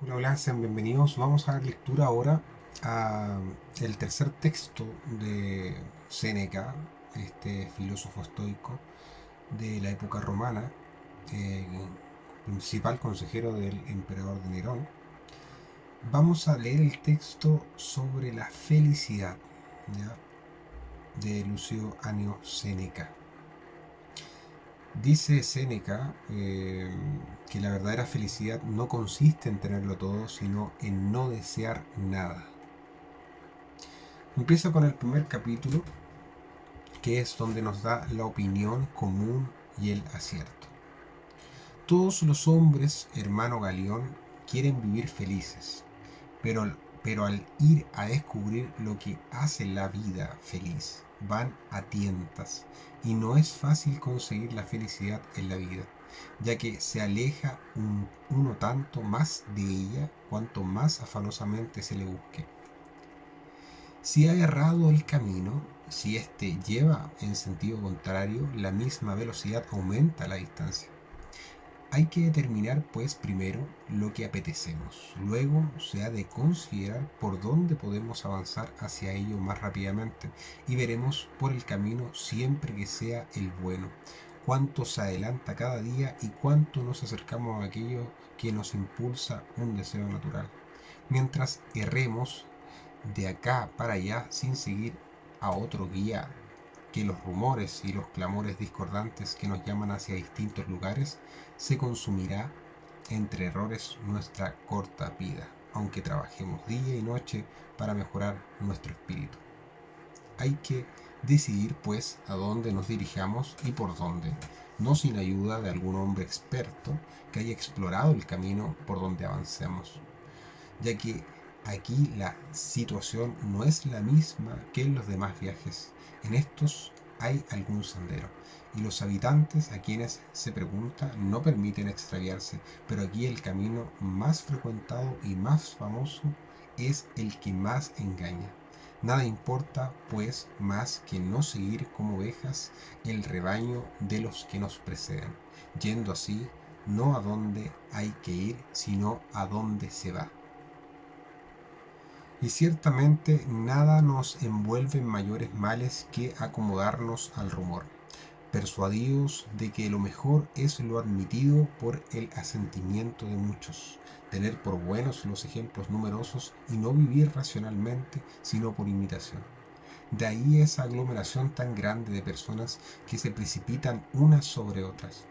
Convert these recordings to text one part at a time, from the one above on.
Hola, hola, sean bienvenidos. Vamos a dar lectura ahora a el tercer texto de Séneca, este filósofo estoico de la época romana, eh, principal consejero del emperador de Nerón. Vamos a leer el texto sobre la felicidad, ¿ya? De Lucio Annio Séneca. Dice Séneca que la verdadera felicidad no consiste en tenerlo todo, sino en no desear nada. Empieza con el primer capítulo, que es donde nos da la opinión común y el acierto. Todos los hombres, hermano Galión, quieren vivir felices, pero al ir a descubrir lo que hace la vida feliz, van a tientas, y no es fácil conseguir la felicidad en la vida, ya que se aleja uno tanto más de ella cuanto más afanosamente se le busque. Si ha errado el camino, si éste lleva en sentido contrario, la misma velocidad aumenta la distancia. Hay que determinar, pues, primero lo que apetecemos. Luego se ha de considerar por dónde podemos avanzar hacia ello más rápidamente y veremos por el camino siempre que sea el bueno, cuánto se adelanta cada día y cuánto nos acercamos a aquello que nos impulsa un deseo natural. Mientras erremos de acá para allá sin seguir a otro guía que los rumores y los clamores discordantes que nos llaman hacia distintos lugares, se consumirá entre errores nuestra corta vida, aunque trabajemos día y noche para mejorar nuestro espíritu. Hay que decidir, pues, a dónde nos dirijamos y por dónde, no sin ayuda de algún hombre experto que haya explorado el camino por donde avancemos, ya que aquí la situación no es la misma que en los demás viajes. En estos hay algún sendero, y los habitantes a quienes se pregunta no permiten extraviarse, pero aquí el camino más frecuentado y más famoso es el que más engaña. Nada importa, pues, más que no seguir como ovejas el rebaño de los que nos preceden, yendo así no a donde hay que ir, sino a donde se va. Y ciertamente nada nos envuelve en mayores males que acomodarnos al rumor, persuadidos de que lo mejor es lo admitido por el asentimiento de muchos, tener por buenos los ejemplos numerosos y no vivir racionalmente sino por imitación. De ahí esa aglomeración tan grande de personas que se precipitan unas sobre otras.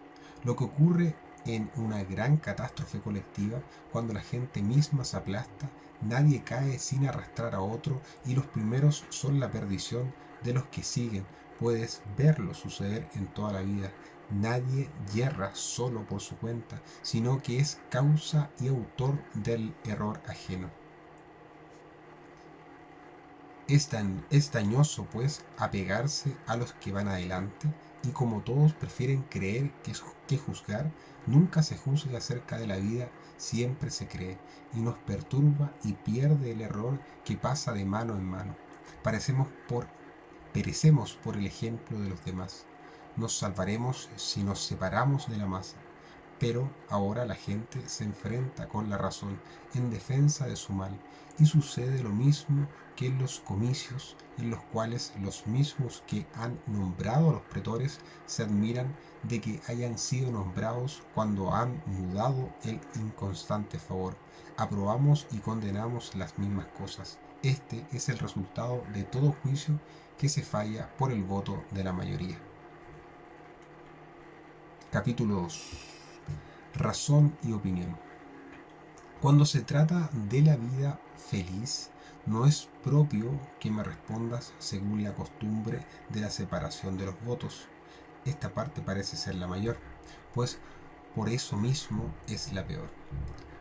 Lo que ocurre en una gran catástrofe colectiva, cuando la gente misma se aplasta, nadie cae sin arrastrar a otro y los primeros son la perdición de los que siguen. Puedes verlo suceder en toda la vida. Nadie yerra solo por su cuenta, sino que es causa y autor del error ajeno. Es dañoso, pues, apegarse a los que van adelante, y como todos prefieren creer que juzgar, nunca se juzga acerca de la vida, siempre se cree, y nos perturba y pierde el error que pasa de mano en mano. Parecemos por, Perecemos por el ejemplo de los demás. Nos salvaremos si nos separamos de la masa. Pero ahora la gente se enfrenta con la razón en defensa de su mal, y sucede lo mismo que en los comicios, en los cuales los mismos que han nombrado a los pretores se admiran de que hayan sido nombrados cuando han mudado el inconstante favor. Aprobamos y condenamos las mismas cosas. Este es el resultado de todo juicio que se falla por el voto de la mayoría. Capítulo 2. Razón y opinión. Cuando se trata de la vida feliz, no es propio que me respondas según la costumbre de la separación de los votos. Esta parte parece ser la mayor, pues por eso mismo es la peor.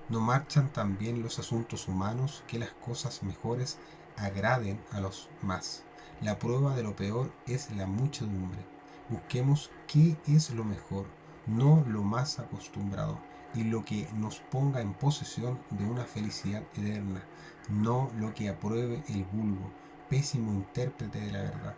No marchan tan bien los asuntos humanos que las cosas mejores agraden a los más. La prueba de lo peor es la muchedumbre. Busquemos qué es lo mejor, no lo más acostumbrado, y lo que nos ponga en posesión de una felicidad eterna, no lo que apruebe el vulgo, pésimo intérprete de la verdad.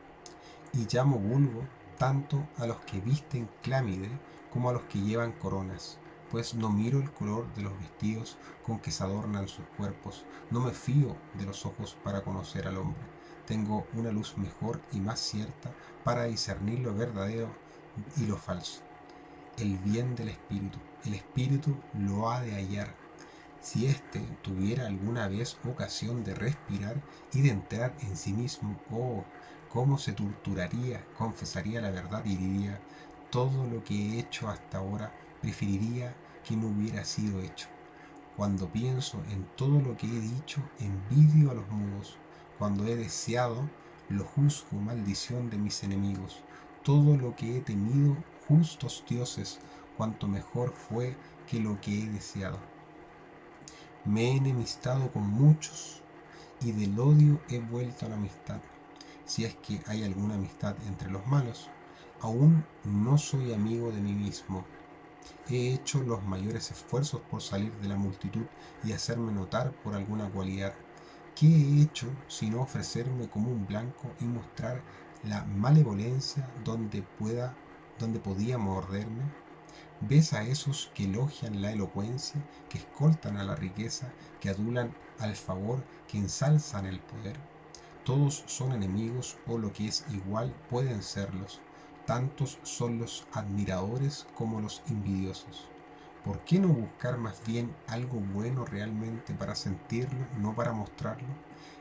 Y llamo vulgo tanto a los que visten clámide como a los que llevan coronas, pues no miro el color de los vestidos con que se adornan sus cuerpos, no me fío de los ojos para conocer al hombre. Tengo una luz mejor y más cierta para discernir lo verdadero y lo falso. El bien del espíritu. El espíritu lo ha de hallar. Si éste tuviera alguna vez ocasión de respirar y de entrar en sí mismo, oh, cómo se torturaría, confesaría la verdad y diría, todo lo que he hecho hasta ahora preferiría que no hubiera sido hecho. Cuando pienso en todo lo que he dicho, envidio a los mudos. Cuando he deseado, lo juzgo maldición de mis enemigos. Todo lo que he temido, justos dioses, cuanto mejor fue que lo que he deseado. Me he enemistado con muchos y del odio he vuelto a la amistad. Si es que hay alguna amistad entre los malos, aún no soy amigo de mí mismo. He hecho los mayores esfuerzos por salir de la multitud y hacerme notar por alguna cualidad. ¿Qué he hecho sino ofrecerme como un blanco y mostrar la malevolencia donde podía morderme? ¿Ves a esos que elogian la elocuencia, que escoltan a la riqueza, que adulan al favor, que ensalzan el poder? Todos son enemigos o lo que es igual pueden serlos. Tantos son los admiradores como los envidiosos. ¿Por qué no buscar más bien algo bueno realmente para sentirlo, no para mostrarlo?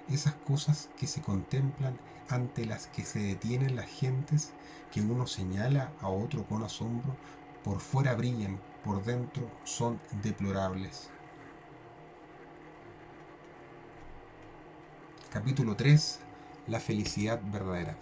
Esas cosas que se contemplan ante las que se detienen las gentes, que uno señala a otro con asombro, por fuera brillan, por dentro son deplorables. Capítulo 3. La felicidad verdadera.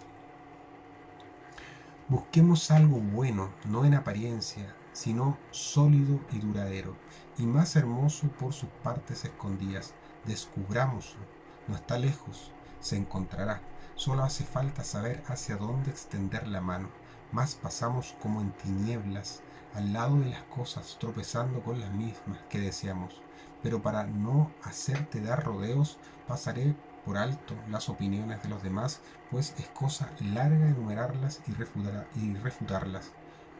Busquemos algo bueno, no en apariencia, sino sólido y duradero, y más hermoso por sus partes escondidas. Descubrámoslo, no está lejos, se encontrará. Solo hace falta saber hacia dónde extender la mano. Más pasamos como en tinieblas, al lado de las cosas, tropezando con las mismas que deseamos. Pero para no hacerte dar rodeos, pasaré por alto las opiniones de los demás, pues es cosa larga enumerarlas y refutarlas.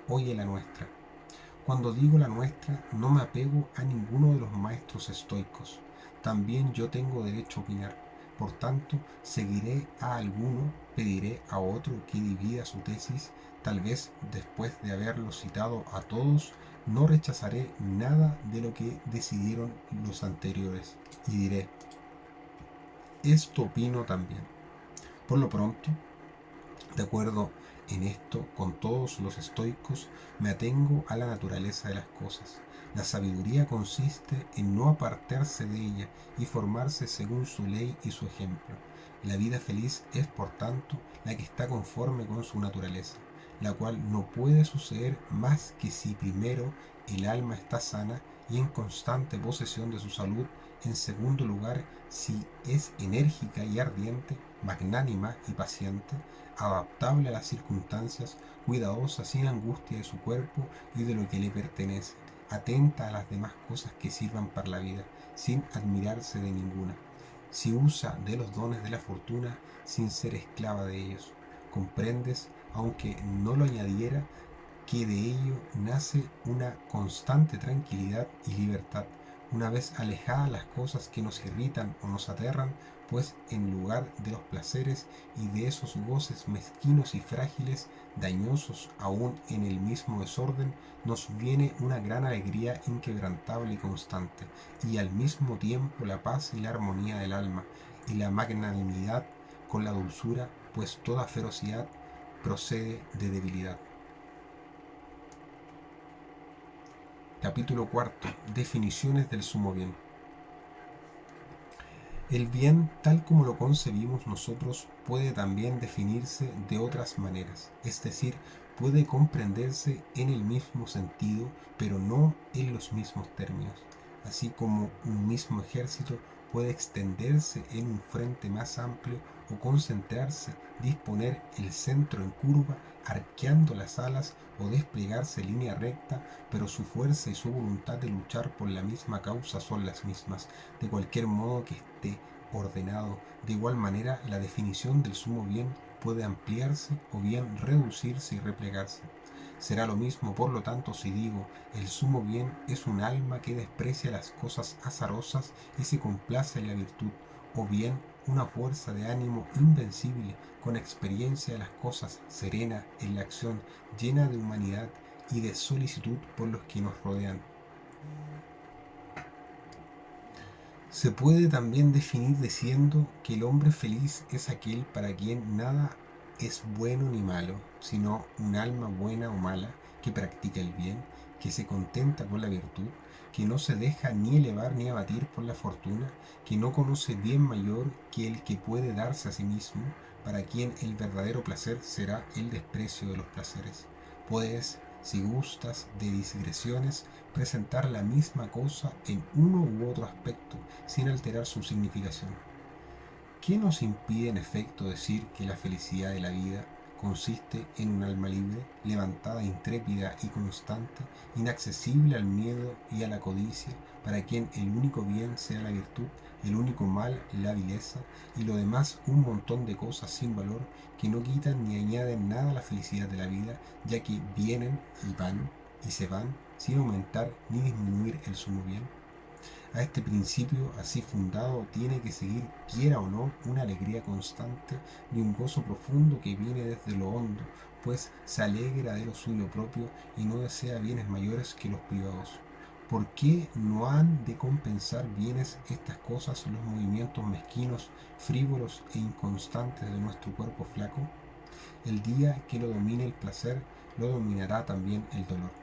Oye la nuestra. Cuando digo la nuestra, no me apego a ninguno de los maestros estoicos. También yo tengo derecho a opinar. Por tanto, seguiré a alguno, pediré a otro que divida su tesis. Tal vez, después de haberlos citado a todos, no rechazaré nada de lo que decidieron los anteriores. Y diré, esto opino también. Por lo pronto, de acuerdo en esto con todos los estoicos, me atengo a la naturaleza de las cosas. La sabiduría consiste en no apartarse de ella y formarse según su ley y su ejemplo. La vida feliz es, por tanto, la que está conforme con su naturaleza, la cual no puede suceder más que si primero el alma está sana y en constante posesión de su salud, en segundo lugar, si es enérgica y ardiente, magnánima y paciente, adaptable a las circunstancias, cuidadosa sin angustia de su cuerpo y de lo que le pertenece, atenta a las demás cosas que sirvan para la vida, sin admirarse de ninguna. Si usa de los dones de la fortuna sin ser esclava de ellos, comprendes, aunque no lo añadiera, que de ello nace una constante tranquilidad y libertad, una vez alejadas las cosas que nos irritan o nos aterran, pues en lugar de los placeres y de esos goces mezquinos y frágiles, dañosos aún en el mismo desorden, nos viene una gran alegría inquebrantable y constante, y al mismo tiempo la paz y la armonía del alma, y la magnanimidad con la dulzura, pues toda ferocidad procede de debilidad. Capítulo 4. Definiciones del sumo bien. El bien, tal como lo concebimos nosotros, puede también definirse de otras maneras, es decir, puede comprenderse en el mismo sentido, pero no en los mismos términos, así como un mismo ejército puede extenderse en un frente más amplio o concentrarse, disponer el centro en curva, arqueando las alas o desplegarse en línea recta, pero su fuerza y su voluntad de luchar por la misma causa son las mismas, de cualquier modo que esté ordenado. De igual manera, la definición del sumo bien puede ampliarse o bien reducirse y replegarse. Será lo mismo, por lo tanto, si digo, el sumo bien es un alma que desprecia las cosas azarosas y se complace en la virtud, o bien una fuerza de ánimo invencible, con experiencia de las cosas, serena en la acción, llena de humanidad y de solicitud por los que nos rodean. Se puede también definir diciendo que el hombre feliz es aquel para quien nada es bueno ni malo, sino un alma buena o mala que practica el bien, que se contenta con la virtud, que no se deja ni elevar ni abatir por la fortuna, que no conoce bien mayor que el que puede darse a sí mismo, para quien el verdadero placer será el desprecio de los placeres. Puedes, si gustas de digresiones, presentar la misma cosa en uno u otro aspecto, sin alterar su significación. ¿Qué nos impide en efecto decir que la felicidad de la vida consiste en un alma libre, levantada, intrépida y constante, inaccesible al miedo y a la codicia, para quien el único bien sea la virtud, el único mal la vileza, y lo demás un montón de cosas sin valor que no quitan ni añaden nada a la felicidad de la vida, ya que vienen y van y se van sin aumentar ni disminuir el sumo bien? A este principio así fundado tiene que seguir, quiera o no, una alegría constante y un gozo profundo que viene desde lo hondo, pues se alegra de lo suyo propio y no desea bienes mayores que los privados. ¿Por qué no han de compensar bienes estas cosas los movimientos mezquinos, frívolos e inconstantes de nuestro cuerpo flaco? El día que lo domine el placer, lo dominará también el dolor.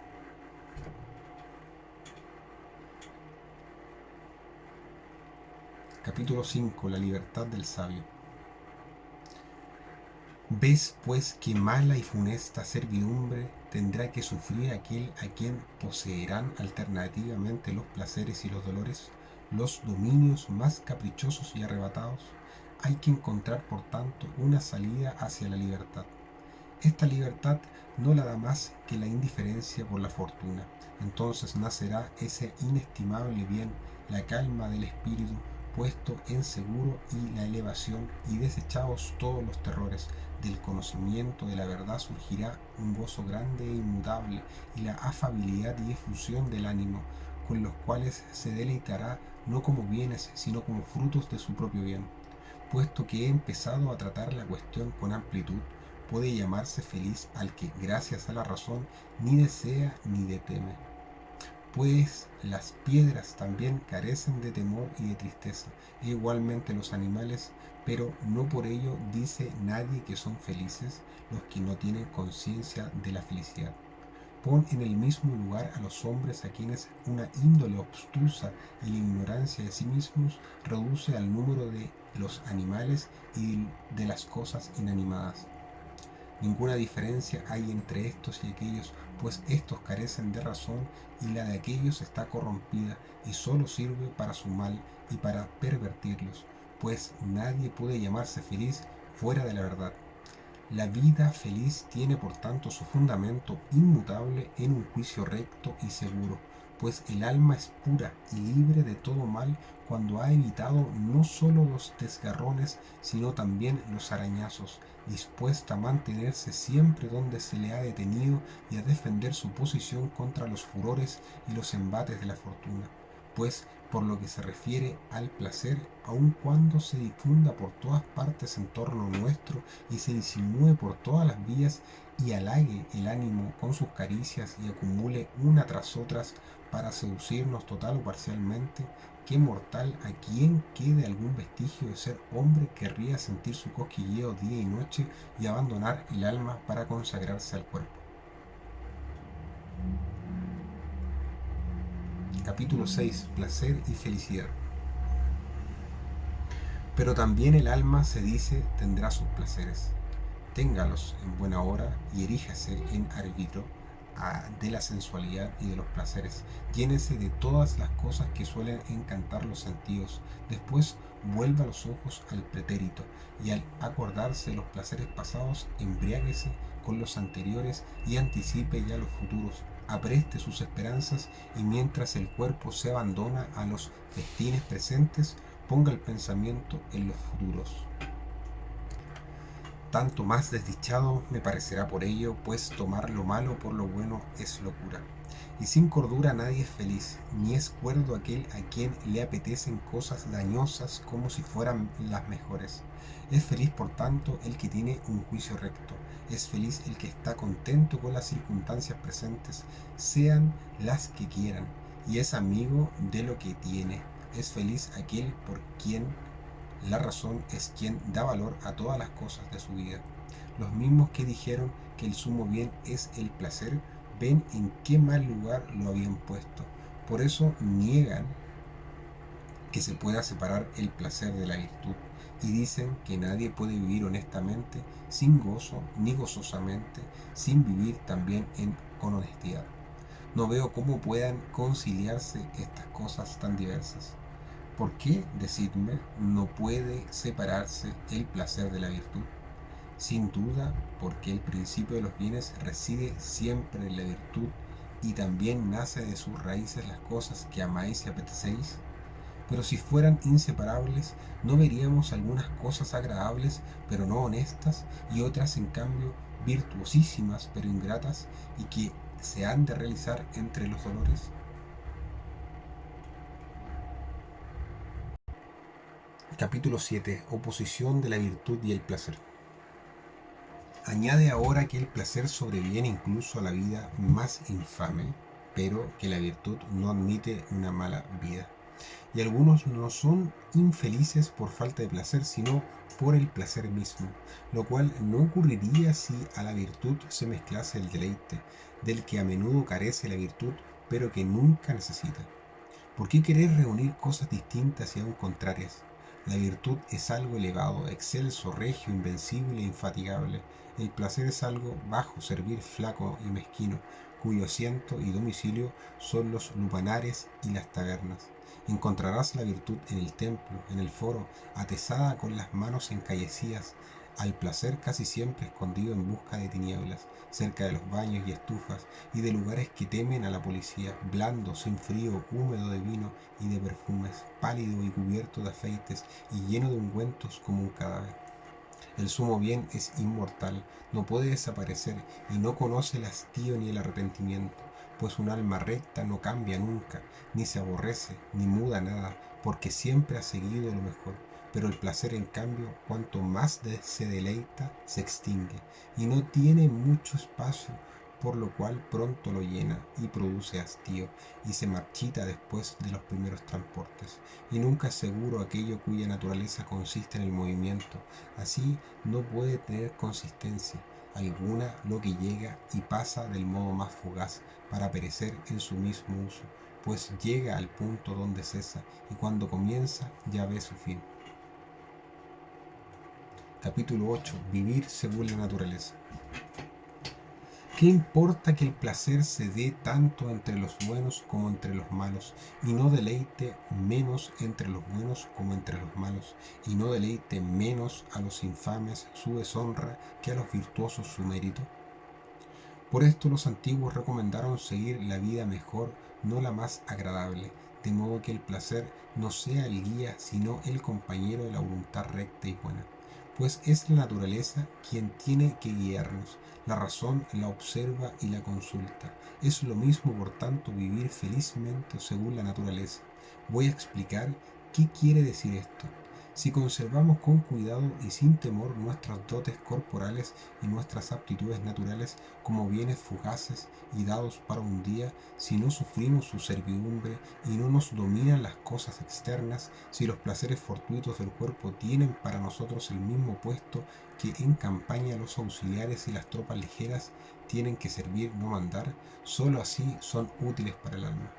Capítulo 5. La libertad del sabio. Ves pues que mala y funesta servidumbre tendrá que sufrir aquel a quien poseerán alternativamente los placeres y los dolores, los dominios más caprichosos y arrebatados. Hay que encontrar, por tanto, una salida hacia la libertad. Esta libertad no la da más que la indiferencia por la fortuna. Entonces nacerá ese inestimable bien, la calma del espíritu puesto en seguro y la elevación, y desechados todos los terrores del conocimiento de la verdad, surgirá un gozo grande e inmutable, y la afabilidad y efusión del ánimo, con los cuales se deleitará no como bienes, sino como frutos de su propio bien. Puesto que he empezado a tratar la cuestión con amplitud, puede llamarse feliz al que, gracias a la razón, ni desea ni de teme. Pues las piedras también carecen de temor y de tristeza, e igualmente los animales, pero no por ello dice nadie que son felices los que no tienen conciencia de la felicidad. Pon en el mismo lugar a los hombres a quienes una índole obtusa y la ignorancia de sí mismos reduce al número de los animales y de las cosas inanimadas. Ninguna diferencia hay entre estos y aquellos, pues estos carecen de razón y la de aquellos está corrompida y solo sirve para su mal y para pervertirlos, pues nadie puede llamarse feliz fuera de la verdad. La vida feliz tiene por tanto su fundamento inmutable en un juicio recto y seguro, pues el alma es pura y libre de todo mal cuando ha evitado no sólo los desgarrones, sino también los arañazos, dispuesta a mantenerse siempre donde se le ha detenido y a defender su posición contra los furores y los embates de la fortuna. Pues, por lo que se refiere al placer, aun cuando se difunda por todas partes en torno nuestro y se insinúe por todas las vías y halague el ánimo con sus caricias y acumule una tras otras para seducirnos total o parcialmente, ¿qué mortal a quien quede algún vestigio de ser hombre querría sentir su cosquilleo día y noche y abandonar el alma para consagrarse al cuerpo? Capítulo 6. Placer y felicidad. Pero también el alma, se dice, tendrá sus placeres. Téngalos en buena hora y eríjase en árbitro de la sensualidad y de los placeres. Llénese de todas las cosas que suelen encantar los sentidos. Después vuelva los ojos al pretérito y al acordarse de los placeres pasados, embriáguese con los anteriores y anticipe ya los futuros. Apreste sus esperanzas y mientras el cuerpo se abandona a los festines presentes, ponga el pensamiento en los futuros. Tanto más desdichado me parecerá por ello, pues tomar lo malo por lo bueno es locura. Y sin cordura nadie es feliz, ni es cuerdo aquel a quien le apetecen cosas dañosas como si fueran las mejores. Es feliz, por tanto, el que tiene un juicio recto. Es feliz el que está contento con las circunstancias presentes, sean las que quieran, y es amigo de lo que tiene. Es feliz aquel por quien la razón es quien da valor a todas las cosas de su vida. Los mismos que dijeron que el sumo bien es el placer, ven en qué mal lugar lo habían puesto. Por eso niegan que se pueda separar el placer de la virtud, y dicen que nadie puede vivir honestamente sin gozo, ni gozosamente sin vivir también con honestidad. No veo cómo puedan conciliarse estas cosas tan diversas. ¿Por qué, decidme, no puede separarse el placer de la virtud? Sin duda, porque el principio de los bienes reside siempre en la virtud, y también nace de sus raíces las cosas que amáis y apetecéis. Pero si fueran inseparables, ¿no veríamos algunas cosas agradables pero no honestas, y otras en cambio virtuosísimas pero ingratas, y que se han de realizar entre los dolores? Capítulo 7. Oposición de la virtud y el placer. Añade ahora que el placer sobreviene incluso a la vida más infame, pero que la virtud no admite una mala vida. Y algunos no son infelices por falta de placer, sino por el placer mismo, lo cual no ocurriría si a la virtud se mezclase el deleite, del que a menudo carece la virtud, pero que nunca necesita. ¿Por qué querer reunir cosas distintas y aún contrarias? La virtud es algo elevado, excelso, regio, invencible e infatigable. El placer es algo bajo, servil, flaco y mezquino, cuyo asiento y domicilio son los lupanares y las tabernas. Encontrarás la virtud en el templo, en el foro, atesada con las manos encallecidas, al placer casi siempre escondido en busca de tinieblas, cerca de los baños y estufas, y de lugares que temen a la policía, blando, sin frío, húmedo de vino y de perfumes, pálido y cubierto de afeites, y lleno de ungüentos como un cadáver. El sumo bien es inmortal, no puede desaparecer, y no conoce el hastío ni el arrepentimiento, pues un alma recta no cambia nunca, ni se aborrece, ni muda nada, porque siempre ha seguido lo mejor. Pero el placer, en cambio, cuanto más se deleita, se extingue, y no tiene mucho espacio, por lo cual pronto lo llena y produce hastío, y se marchita después de los primeros transportes, y nunca es seguro aquello cuya naturaleza consiste en el movimiento. Así no puede tener consistencia alguna lo que llega y pasa del modo más fugaz para perecer en su mismo uso, pues llega al punto donde cesa, y cuando comienza ya ve su fin. Capítulo 8. Vivir según la naturaleza. ¿Qué importa que el placer se dé tanto entre los buenos como entre los malos, y no deleite menos entre los buenos como entre los malos, y no deleite menos a los infames su deshonra que a los virtuosos su mérito? Por esto los antiguos recomendaron seguir la vida mejor, no la más agradable, de modo que el placer no sea el guía, sino el compañero de la voluntad recta y buena. Pues es la naturaleza quien tiene que guiarnos, la razón la observa y la consulta. Es lo mismo, por tanto, vivir felizmente según la naturaleza. Voy a explicar qué quiere decir esto. Si conservamos con cuidado y sin temor nuestras dotes corporales y nuestras aptitudes naturales como bienes fugaces y dados para un día, si no sufrimos su servidumbre y no nos dominan las cosas externas, si los placeres fortuitos del cuerpo tienen para nosotros el mismo puesto que en campaña los auxiliares y las tropas ligeras tienen que servir, no mandar, sólo así son útiles para el alma.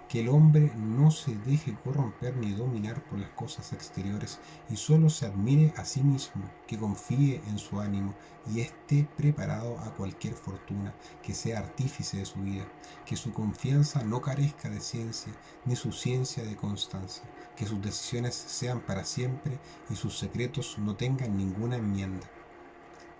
Que el hombre no se deje corromper ni dominar por las cosas exteriores, y solo se admire a sí mismo, que confíe en su ánimo y esté preparado a cualquier fortuna, que sea artífice de su vida, que su confianza no carezca de ciencia, ni su ciencia de constancia, que sus decisiones sean para siempre y sus secretos no tengan ninguna enmienda.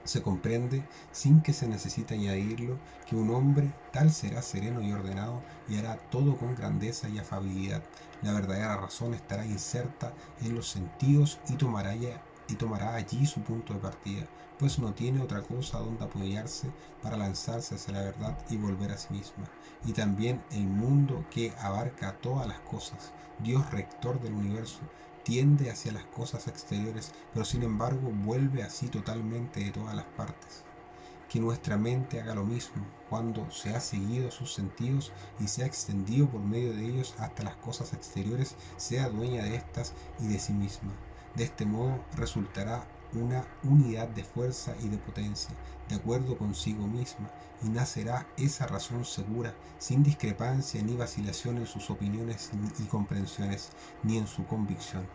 Se comprende, sin que se necesite añadirlo, que un hombre tal será sereno y ordenado, y hará todo con grandeza y afabilidad. La verdadera razón estará inserta en los sentidos y tomará ya y tomará allí su punto de partida, pues no tiene otra cosa donde apoyarse para lanzarse hacia la verdad y volver a sí misma. Y también el mundo que abarca todas las cosas, Dios rector del universo, tiende hacia las cosas exteriores, pero sin embargo vuelve así totalmente de todas las partes. Que nuestra mente haga lo mismo cuando se ha seguido sus sentidos y se ha extendido por medio de ellos hasta las cosas exteriores, sea dueña de estas y de sí misma. De este modo resultará una unidad de fuerza y de potencia, de acuerdo consigo misma, y nacerá esa razón segura, sin discrepancia ni vacilación en sus opiniones y comprensiones, ni en su convicción,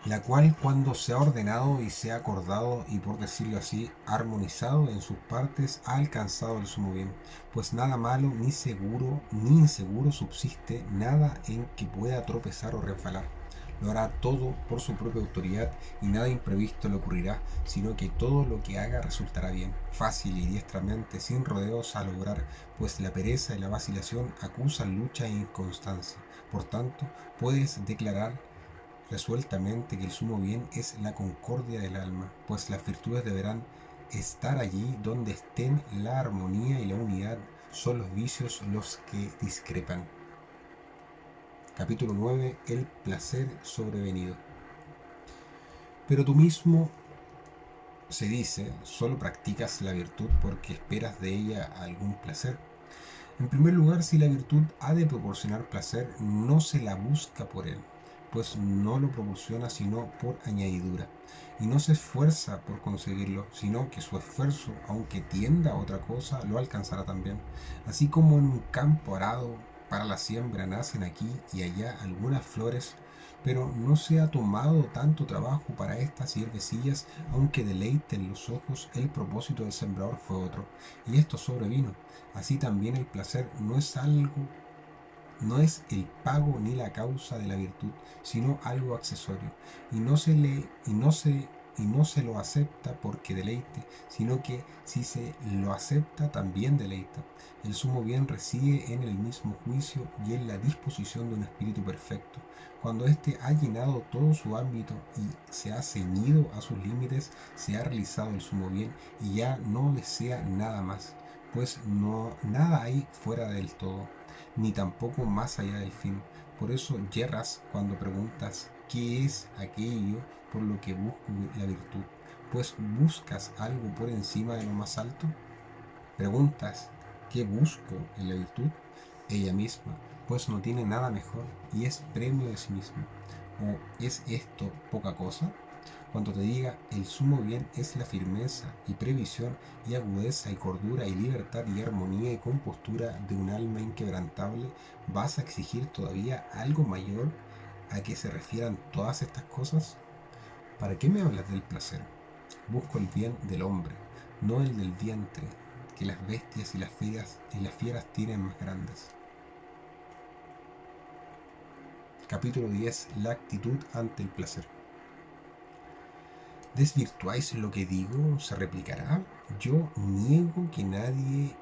la cual cuando se ha ordenado y se ha acordado y por decirlo así, armonizado en sus partes, ha alcanzado el sumo bien, pues nada malo ni seguro ni inseguro subsiste, nada en que pueda tropezar o resbalar. Lo hará todo por su propia autoridad y nada imprevisto le ocurrirá, sino que todo lo que haga resultará bien, fácil y diestramente, sin rodeos a lograr, pues la pereza y la vacilación acusan lucha e inconstancia. Por tanto, puedes declarar resueltamente que el sumo bien es la concordia del alma, pues las virtudes deberán estar allí donde estén la armonía y la unidad, son los vicios los que discrepan. Capítulo 9. El placer sobrevenido. Pero tú mismo, se dice, solo practicas la virtud porque esperas de ella algún placer. En primer lugar, si la virtud ha de proporcionar placer, no se la busca por él, pues no lo proporciona sino por añadidura, y no se esfuerza por conseguirlo, sino que su esfuerzo, aunque tienda a otra cosa, lo alcanzará también. Así como en un campo arado para la siembra nacen aquí y allá algunas flores, pero no se ha tomado tanto trabajo para estas hierbecillas, aunque deleiten los ojos, el propósito del sembrador fue otro, y esto sobrevino. Así también el placer no es el pago ni la causa de la virtud, sino algo accesorio, y no se lo acepta porque deleite, sino que si se lo acepta también deleita. El sumo bien reside en el mismo juicio y en la disposición de un espíritu perfecto. Cuando éste ha llenado todo su ámbito y se ha ceñido a sus límites, se ha realizado el sumo bien y ya no desea nada más, pues no nada hay fuera del todo, ni tampoco más allá del fin. Por eso yerras cuando preguntas qué es aquello por lo que busco la virtud, pues buscas algo por encima de lo más alto. Preguntas qué busco en la virtud, ella misma, pues no tiene nada mejor y es premio de sí misma. ¿O es esto poca cosa? Cuando te diga el sumo bien es la firmeza y previsión y agudeza y cordura y libertad y armonía y compostura de un alma inquebrantable, ¿vas a exigir todavía algo mayor a que se refieran todas estas cosas? ¿Para qué me hablas del placer? Busco el bien del hombre, no el del vientre, que las bestias y las fieras tienen más grandes. Capítulo 10. La actitud ante el placer. ¿Desvirtuáis lo que digo? Se replicará. Yo niego que nadie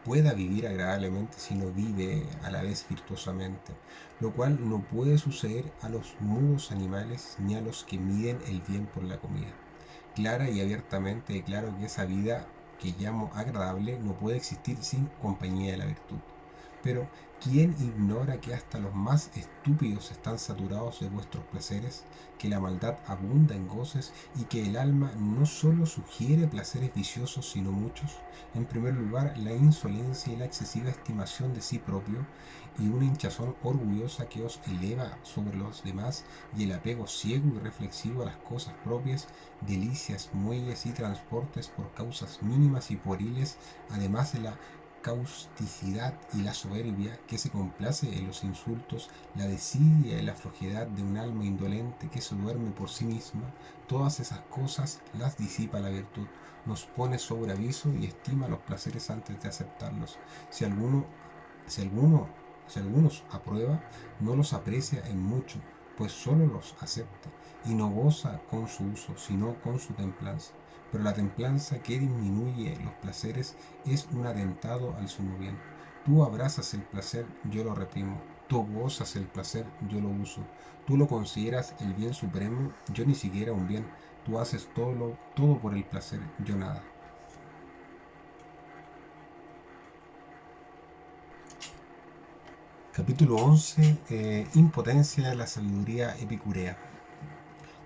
pueda vivir agradablemente si no vive a la vez virtuosamente, lo cual no puede suceder a los mudos animales ni a los que miden el bien por la comida. Clara y abiertamente declaro que esa vida que llamo agradable no puede existir sin compañía de la virtud. Pero, ¿quién ignora que hasta los más estúpidos están saturados de vuestros placeres, que la maldad abunda en goces y que el alma no solo sugiere placeres viciosos, sino muchos? En primer lugar, la insolencia y la excesiva estimación de sí propio, y una hinchazón orgullosa que os eleva sobre los demás, y el apego ciego y reflexivo a las cosas propias, delicias, muelles y transportes por causas mínimas y pueriles, además de la causticidad y la soberbia que se complace en los insultos, la desidia y la flojedad de un alma indolente que se duerme por sí misma, todas esas cosas las disipa la virtud, nos pone sobre aviso y estima los placeres antes de aceptarlos. Si alguno, si alguno, si algunos aprueba, no los aprecia en mucho, pues solo los acepta, y no goza con su uso, sino con su templanza. Pero la templanza que disminuye los placeres es un atentado al sumo bien. Tú abrazas el placer, yo lo reprimo. Tú gozas el placer, yo lo uso. Tú lo consideras el bien supremo, yo ni siquiera un bien. Tú haces todo por el placer, yo nada. Capítulo 11. Impotencia de la sabiduría epicurea.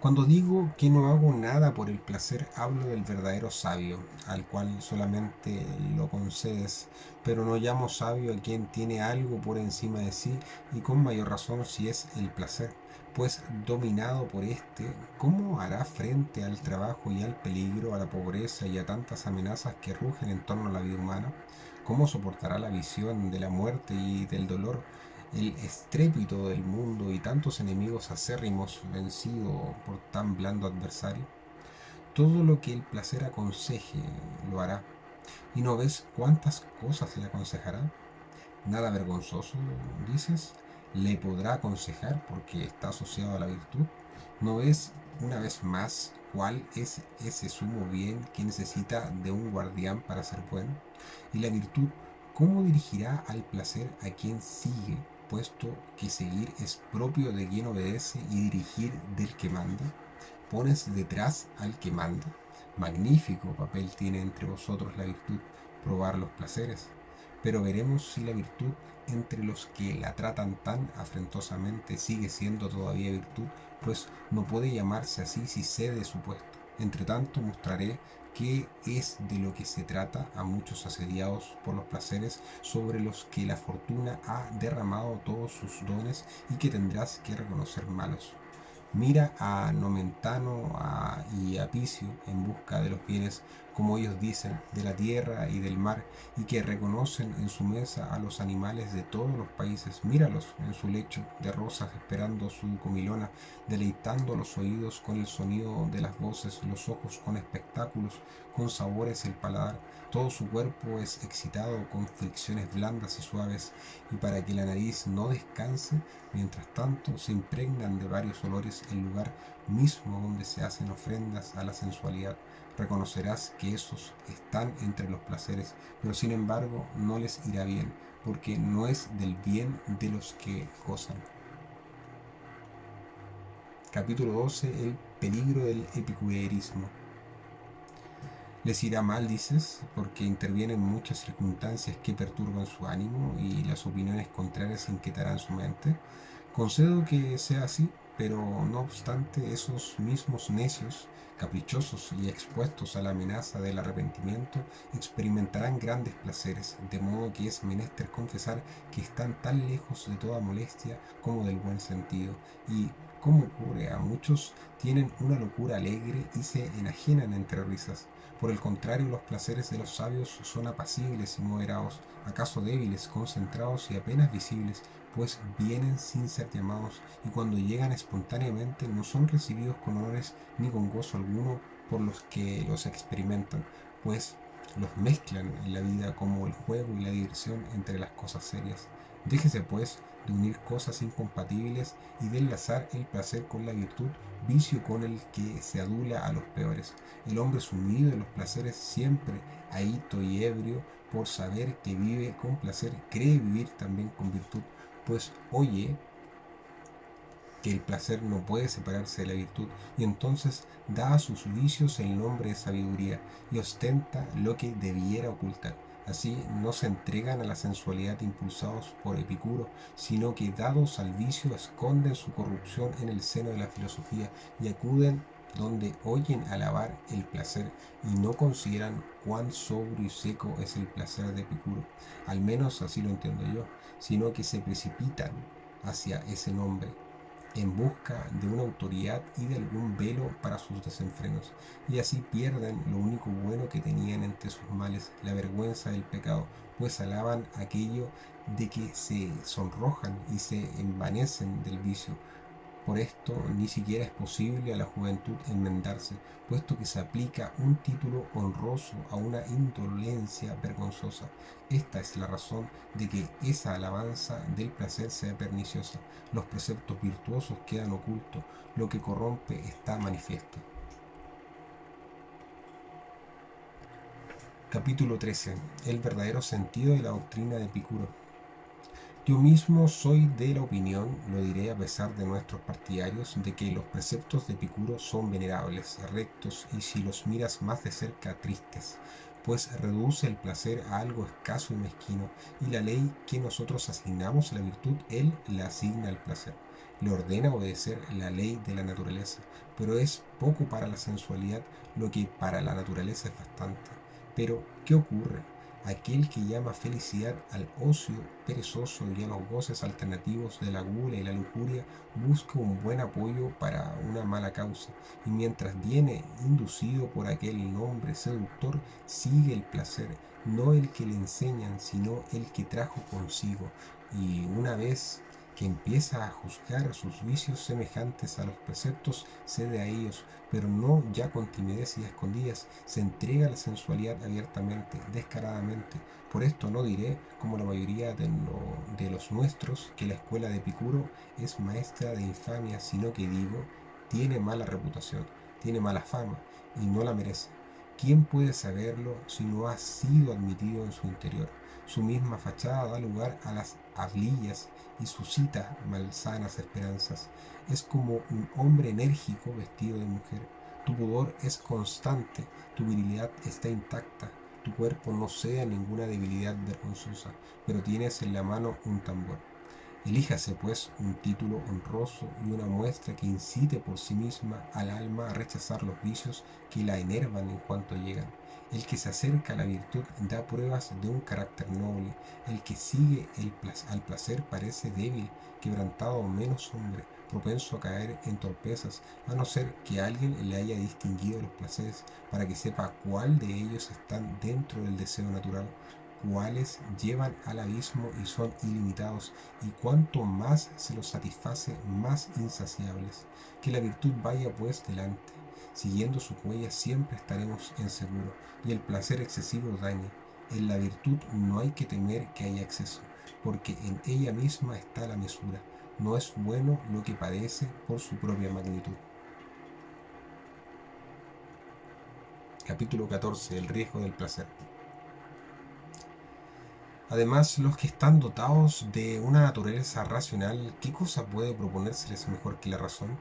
Cuando digo que no hago nada por el placer, hablo del verdadero sabio, al cual solamente lo concedes, pero no llamo sabio a quien tiene algo por encima de sí, y con mayor razón si es el placer, pues dominado por éste, ¿cómo hará frente al trabajo y al peligro, a la pobreza y a tantas amenazas que rugen en torno a la vida humana? ¿Cómo soportará la visión de la muerte y del dolor, el estrépito del mundo y tantos enemigos acérrimos vencido por tan blando adversario? Todo lo que el placer aconseje lo hará. ¿Y no ves cuántas cosas le aconsejará? Nada vergonzoso, dices, le podrá aconsejar porque está asociado a la virtud. ¿No ves una vez más cuál es ese sumo bien que necesita de un guardián para ser bueno? Y la virtud, ¿cómo dirigirá al placer a quien sigue, puesto que seguir es propio de quien obedece y dirigir del que manda? Pones detrás al que manda. Magnífico papel tiene entre vosotros la virtud, probar los placeres. Pero veremos si la virtud entre los que la tratan tan afrentosamente sigue siendo todavía virtud, pues no puede llamarse así si cede su puesto. Entre tanto mostraré qué es de lo que se trata a muchos asediados por los placeres, sobre los que la fortuna ha derramado todos sus dones y que tendrás que reconocer malos. Mira a Nomentano y a Picio en busca de los bienes, como ellos dicen, de la tierra y del mar, y que reconocen en su mesa a los animales de todos los países. Míralos en su lecho de rosas esperando su comilona, deleitando los oídos con el sonido de las voces, los ojos con espectáculos, con sabores el paladar. Todo su cuerpo es excitado con fricciones blandas y suaves, y para que la nariz no descanse, mientras tanto se impregnan de varios olores el lugar mismo donde se hacen ofrendas a la sensualidad. Reconocerás que esos están entre los placeres, pero sin embargo no les irá bien, porque no es del bien de los que gozan. Capítulo 12. El peligro del epicureísmo. Les irá mal, dices, porque intervienen muchas circunstancias que perturban su ánimo y las opiniones contrarias inquietarán su mente. Concedo que sea así, pero no obstante esos mismos necios, caprichosos y expuestos a la amenaza del arrepentimiento, experimentarán grandes placeres, de modo que es menester confesar que están tan lejos de toda molestia como del buen sentido, y, como ocurre a muchos, tienen una locura alegre y se enajenan entre risas. Por el contrario, los placeres de los sabios son apacibles y moderados, acaso débiles, concentrados y apenas visibles, pues vienen sin ser llamados, y cuando llegan espontáneamente no son recibidos con honores ni con gozo alguno por los que los experimentan, pues los mezclan en la vida como el juego y la diversión entre las cosas serias. Déjese pues de unir cosas incompatibles y de enlazar el placer con la virtud, vicio con el que se adula a los peores. El hombre sumido en los placeres siempre, ahito y ebrio, por saber que vive con placer, cree vivir también con virtud, pues oye que el placer no puede separarse de la virtud, y entonces da a sus vicios el nombre de sabiduría, y ostenta lo que debiera ocultar. Así no se entregan a la sensualidad impulsados por Epicuro, sino que dados al vicio esconden su corrupción en el seno de la filosofía y acuden donde oyen alabar el placer y no consideran cuán sobrio y seco es el placer de Epicuro, al menos así lo entiendo yo, sino que se precipitan hacia ese nombre en busca de una autoridad y de algún velo para sus desenfrenos, y así pierden lo único bueno que tenían entre sus males, la vergüenza del pecado, pues alaban aquello de que se sonrojan y se envanecen del vicio. Por esto ni siquiera es posible a la juventud enmendarse, puesto que se aplica un título honroso a una indolencia vergonzosa. Esta es la razón de que esa alabanza del placer sea perniciosa. Los preceptos virtuosos quedan ocultos, lo que corrompe está manifiesto. Capítulo 13. El verdadero sentido de la doctrina de Epicuro. Yo mismo soy de la opinión, lo diré a pesar de nuestros partidarios, de que los preceptos de Epicuro son venerables, rectos y si los miras más de cerca tristes, pues reduce el placer a algo escaso y mezquino, y la ley que nosotros asignamos a la virtud, él la asigna al placer. Le ordena obedecer la ley de la naturaleza, pero es poco para la sensualidad lo que para la naturaleza es bastante. Pero, ¿qué ocurre? Aquel que llama felicidad al ocio perezoso y a los goces alternativos de la gula y la lujuria busca un buen apoyo para una mala causa, y mientras viene inducido por aquel nombre seductor, sigue el placer, no el que le enseñan, sino el que trajo consigo, y una vez que empieza a juzgar sus vicios semejantes a los preceptos, cede a ellos, pero no ya con timidez y escondidas, se entrega a la sensualidad abiertamente, descaradamente. Por esto no diré, como la mayoría de los nuestros, que la escuela de Epicuro es maestra de infamia, sino que digo, tiene mala reputación, tiene mala fama, y no la merece. ¿Quién puede saberlo si no ha sido admitido en su interior? Su misma fachada da lugar a las hablillas y suscita malsanas esperanzas. Es como un hombre enérgico vestido de mujer. Tu pudor es constante, tu virilidad está intacta, tu cuerpo no cede ninguna debilidad vergonzosa, pero tienes en la mano un tambor. Elíjase, pues, un título honroso y una muestra que incite por sí misma al alma a rechazar los vicios que la enervan en cuanto llegan. El que se acerca a la virtud da pruebas de un carácter noble. El que sigue al placer parece débil, quebrantado o menos hombre, propenso a caer en torpezas, a no ser que alguien le haya distinguido los placeres para que sepa cuál de ellos están dentro del deseo natural, cuáles llevan al abismo y son ilimitados, y cuanto más se los satisface, más insaciables. Que la virtud vaya pues delante. Siguiendo su huella siempre estaremos en seguro, y el placer excesivo daña. En la virtud no hay que temer que haya exceso, porque en ella misma está la mesura. No es bueno lo que padece por su propia magnitud. Capítulo 14. El riesgo del placer. Además, los que están dotados de una naturaleza racional, ¿qué cosa puede proponérseles mejor que la razón?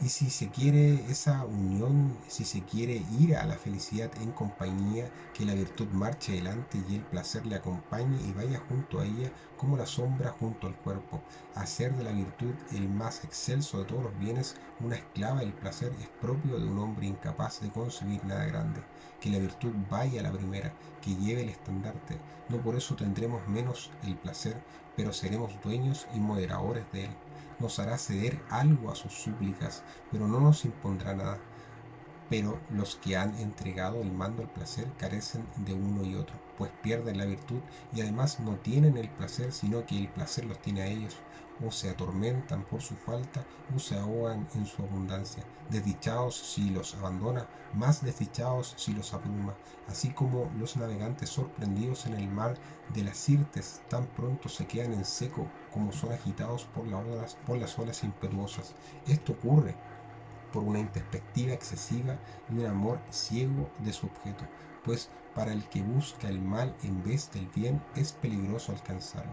Y si se quiere esa unión, si se quiere ir a la felicidad en compañía, que la virtud marche delante y el placer le acompañe y vaya junto a ella como la sombra junto al cuerpo. Hacer de la virtud el más excelso de todos los bienes, una esclava del placer, es propio de un hombre incapaz de concebir nada grande. Que la virtud vaya a la primera, que lleve el estandarte. No por eso tendremos menos el placer, pero seremos dueños y moderadores de él. Nos hará ceder algo a sus súplicas, pero no nos impondrá nada. Pero los que han entregado el mando al placer carecen de uno y otro, pues pierden la virtud y además no tienen el placer, sino que el placer los tiene a ellos. O se atormentan por su falta, o se ahogan en su abundancia. Desdichados si los abandona, más desdichados si los abruma. Así como los navegantes sorprendidos en el mar de las Sirtes tan pronto se quedan en seco como son agitados por las olas impetuosas. Esto ocurre por una introspectiva excesiva y un amor ciego de su objeto, pues para el que busca el mal en vez del bien es peligroso alcanzarlo.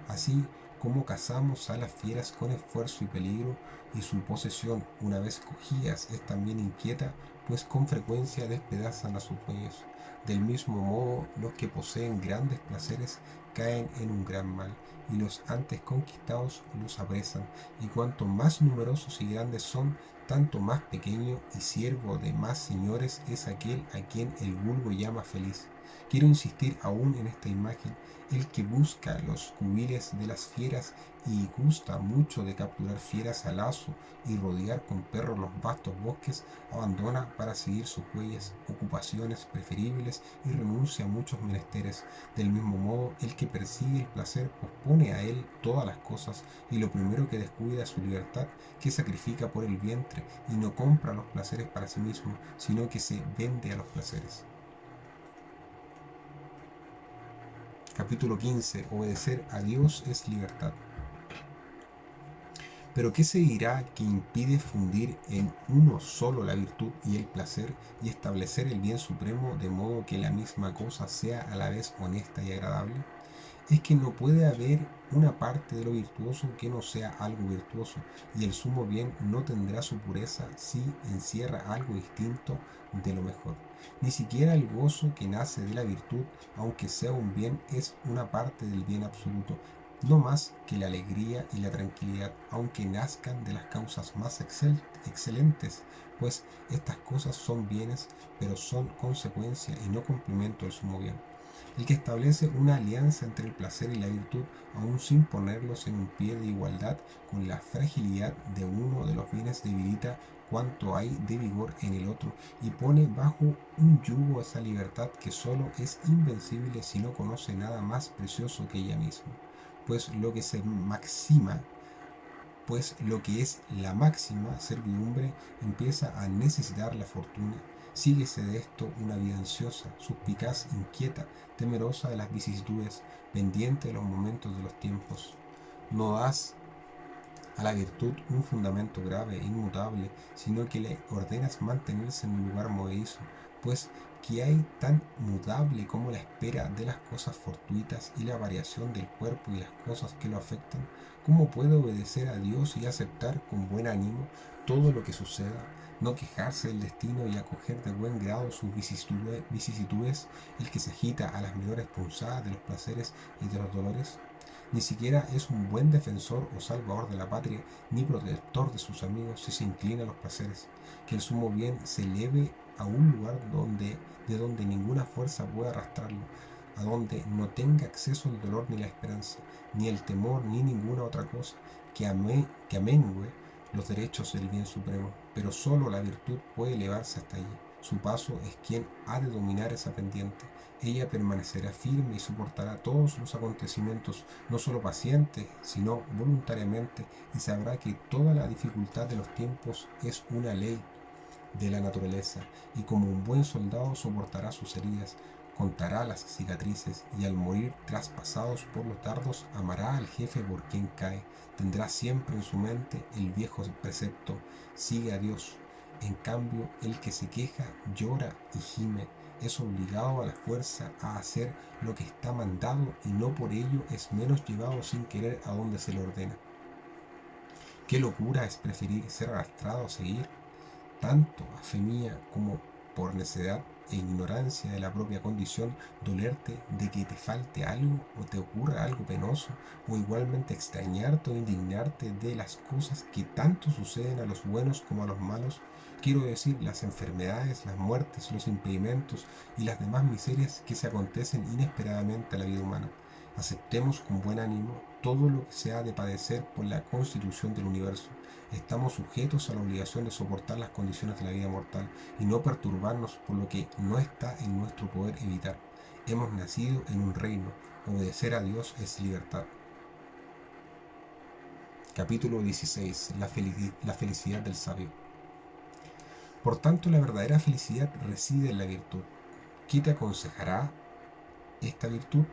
Así como cazamos a las fieras con esfuerzo y peligro, y su posesión, una vez cogidas, es también inquieta, pues con frecuencia despedazan a sus dueños. Del mismo modo, los que poseen grandes placeres caen en un gran mal, y los antes conquistados los apresan, y cuanto más numerosos y grandes son, tanto más pequeño y siervo de más señores es aquel a quien el vulgo llama feliz. Quiero insistir aún en esta imagen: el que busca los cubiles de las fieras y gusta mucho de capturar fieras al lazo y rodear con perros los vastos bosques, abandona para seguir sus huellas ocupaciones preferibles y renuncia a muchos menesteres. Del mismo modo, el que persigue el placer pospone a él todas las cosas, y lo primero que descuida es su libertad, que sacrifica por el vientre y no compra los placeres para sí mismo, sino que se vende a los placeres. Capítulo 15. Obedecer a Dios es libertad. Pero ¿qué se dirá que impide fundir en uno solo la virtud y el placer y establecer el bien supremo de modo que la misma cosa sea a la vez honesta y agradable? es que no puede haber una parte de lo virtuoso que no sea algo virtuoso, y el sumo bien no tendrá su pureza si encierra algo distinto de lo mejor. Ni siquiera el gozo que nace de la virtud, aunque sea un bien, es una parte del bien absoluto, no más que la alegría y la tranquilidad, aunque nazcan de las causas más excelentes, pues estas cosas son bienes, pero son consecuencia y no complemento del sumo bien. El que establece una alianza entre el placer y la virtud, aun sin ponerlos en un pie de igualdad con la fragilidad de uno de los bienes, debilita cuanto hay de vigor en el otro y pone bajo un yugo esa libertad que sólo es invencible si no conoce nada más precioso que ella misma. Pues lo que se maxima pues lo que es la máxima servidumbre empieza a necesitar la fortuna. Síguese de esto una vida ansiosa, suspicaz, inquieta, temerosa de las vicisitudes, pendiente de los momentos de los tiempos. No das a la virtud un fundamento grave e inmutable, sino que le ordenas mantenerse en un lugar movedizo, pues que hay tan mudable como la espera de las cosas fortuitas y la variación del cuerpo y las cosas que lo afectan. ¿Cómo puede obedecer a Dios y aceptar con buen ánimo todo lo que suceda, no quejarse del destino y acoger de buen grado sus vicisitudes, el que se agita a las menores punzadas de los placeres y de los dolores? Ni siquiera es un buen defensor o salvador de la patria, ni protector de sus amigos si se inclina a los placeres. Que el sumo bien se eleve a un lugar de donde ninguna fuerza pueda arrastrarlo, a donde no tenga acceso el dolor ni la esperanza, ni el temor ni ninguna otra cosa, que amengue los derechos del bien supremo. Pero solo la virtud puede elevarse hasta allí. Su paso es quien ha de dominar esa pendiente. Ella permanecerá firme y soportará todos los acontecimientos, no solo paciente, sino voluntariamente, y sabrá que toda la dificultad de los tiempos es una ley de la naturaleza, y como un buen soldado soportará sus heridas, contará las cicatrices, y al morir traspasados por los dardos, amará al jefe por quien cae. Tendrá siempre en su mente el viejo precepto: sigue a Dios. En cambio, el que se queja, llora y gime, es obligado a la fuerza a hacer lo que está mandado, y no por ello es menos llevado sin querer a donde se le ordena. Qué locura es preferir ser arrastrado a seguir, tanto a fe mía como por necedad e ignorancia de la propia condición, dolerte de que te falte algo o te ocurra algo penoso, o igualmente extrañarte o indignarte de las cosas que tanto suceden a los buenos como a los malos. Quiero decir, las enfermedades, las muertes, los impedimentos y las demás miserias que se acontecen inesperadamente a la vida humana. Aceptemos con buen ánimo todo lo que se ha de padecer por la constitución del universo. Estamos sujetos a la obligación de soportar las condiciones de la vida mortal y no perturbarnos por lo que no está en nuestro poder evitar. Hemos nacido en un reino. Obedecer a Dios es libertad. Capítulo 16. La felicidad del sabio. Por tanto, la verdadera felicidad reside en la virtud. ¿Qué te aconsejará esta virtud?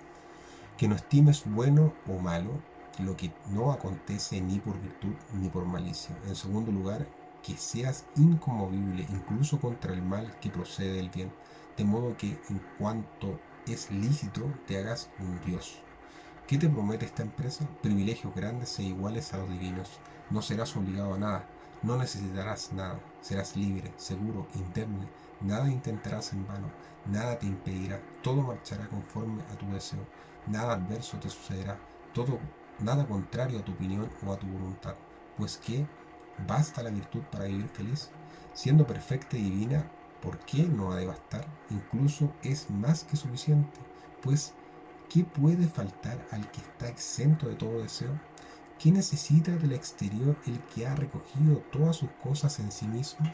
Que no estimes bueno o malo lo que no acontece ni por virtud ni por malicia. En segundo lugar, que seas inconmovible incluso contra el mal que procede del bien, de modo que en cuanto es lícito te hagas un Dios. ¿Qué te promete esta empresa? Privilegios grandes e iguales a los divinos. No serás obligado a nada, no necesitarás nada, serás libre, seguro, indemne, nada intentarás en vano, nada te impedirá, todo marchará conforme a tu deseo, nada adverso te sucederá, todo, nada contrario a tu opinión o a tu voluntad. Pues que basta la virtud para vivir feliz, siendo perfecta y divina. ¿Por qué no ha de bastar? Incluso es más que suficiente, pues ¿qué puede faltar al que está exento de todo deseo? ¿Qué necesita del exterior el que ha recogido todas sus cosas en sí mismo?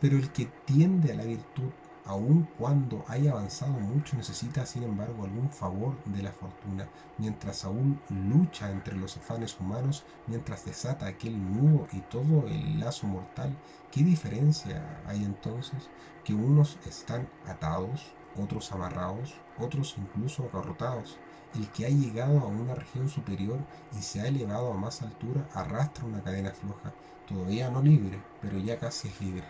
Pero el que tiende a la virtud, aun cuando haya avanzado mucho, necesita sin embargo algún favor de la fortuna, mientras aún lucha entre los afanes humanos, mientras desata aquel nudo y todo el lazo mortal. ¿Qué diferencia hay entonces? Que unos están atados, otros amarrados, otros incluso agarrotados. El que ha llegado a una región superior y se ha elevado a más altura arrastra una cadena floja, todavía no libre, pero ya casi es libre.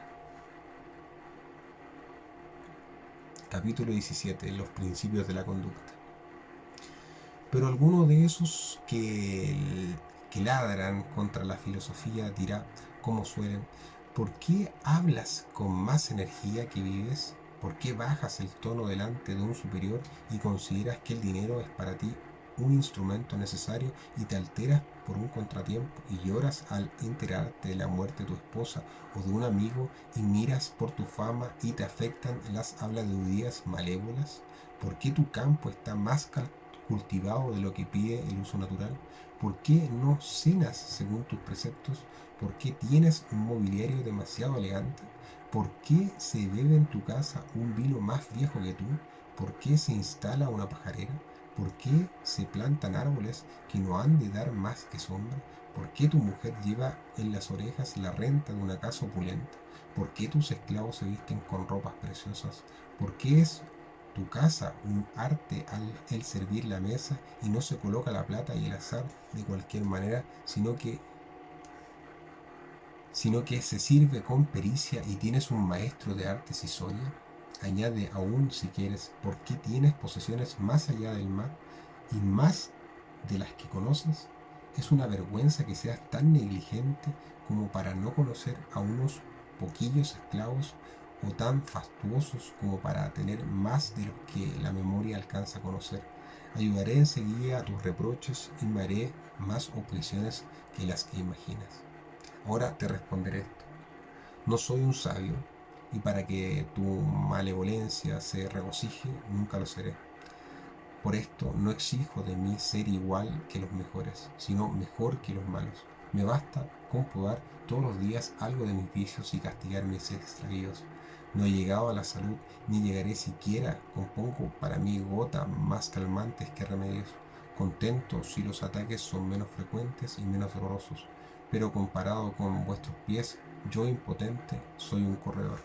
Capítulo 17. Los principios de la conducta. Pero alguno de esos que ladran contra la filosofía dirá, como suelen, ¿por qué hablas con más energía que vives? ¿Por qué bajas el tono delante de un superior y consideras que el dinero es para ti un instrumento necesario y te alteras por un contratiempo y lloras al enterarte de la muerte de tu esposa o de un amigo y miras por tu fama y te afectan las habladurías malévolas? ¿Por qué tu campo está más cultivado de lo que pide el uso natural? ¿Por qué no cenas según tus preceptos? ¿Por qué tienes un mobiliario demasiado elegante? ¿Por qué se bebe en tu casa un vino más viejo que tú? ¿Por qué se instala una pajarera? ¿Por qué se plantan árboles que no han de dar más que sombra? ¿Por qué tu mujer lleva en las orejas la renta de una casa opulenta? ¿Por qué tus esclavos se visten con ropas preciosas? ¿Por qué es tu casa un arte al el servir la mesa y no se coloca la plata y el azar de cualquier manera, sino que se sirve con pericia y tienes un maestro de artes y soria? Añade aún, si quieres, ¿por qué tienes posesiones más allá del mar y más de las que conoces? Es una vergüenza que seas tan negligente como para no conocer a unos poquillos esclavos o tan fastuosos como para tener más de los que la memoria alcanza a conocer. Ayudaré enseguida a tus reproches y me haré más objeciones que las que imaginas. Ahora te responderé esto. No soy un sabio, y para que tu malevolencia se regocije, nunca lo seré. Por esto no exijo de mí ser igual que los mejores, sino mejor que los malos. Me basta comprobar todos los días algo de mis vicios y castigar mis extravíos. No he llegado a la salud, ni llegaré siquiera. Compongo para mí gotas más calmantes que remedios. Contento si los ataques son menos frecuentes y menos dolorosos. Pero comparado con vuestros pies, yo impotente soy un corredor.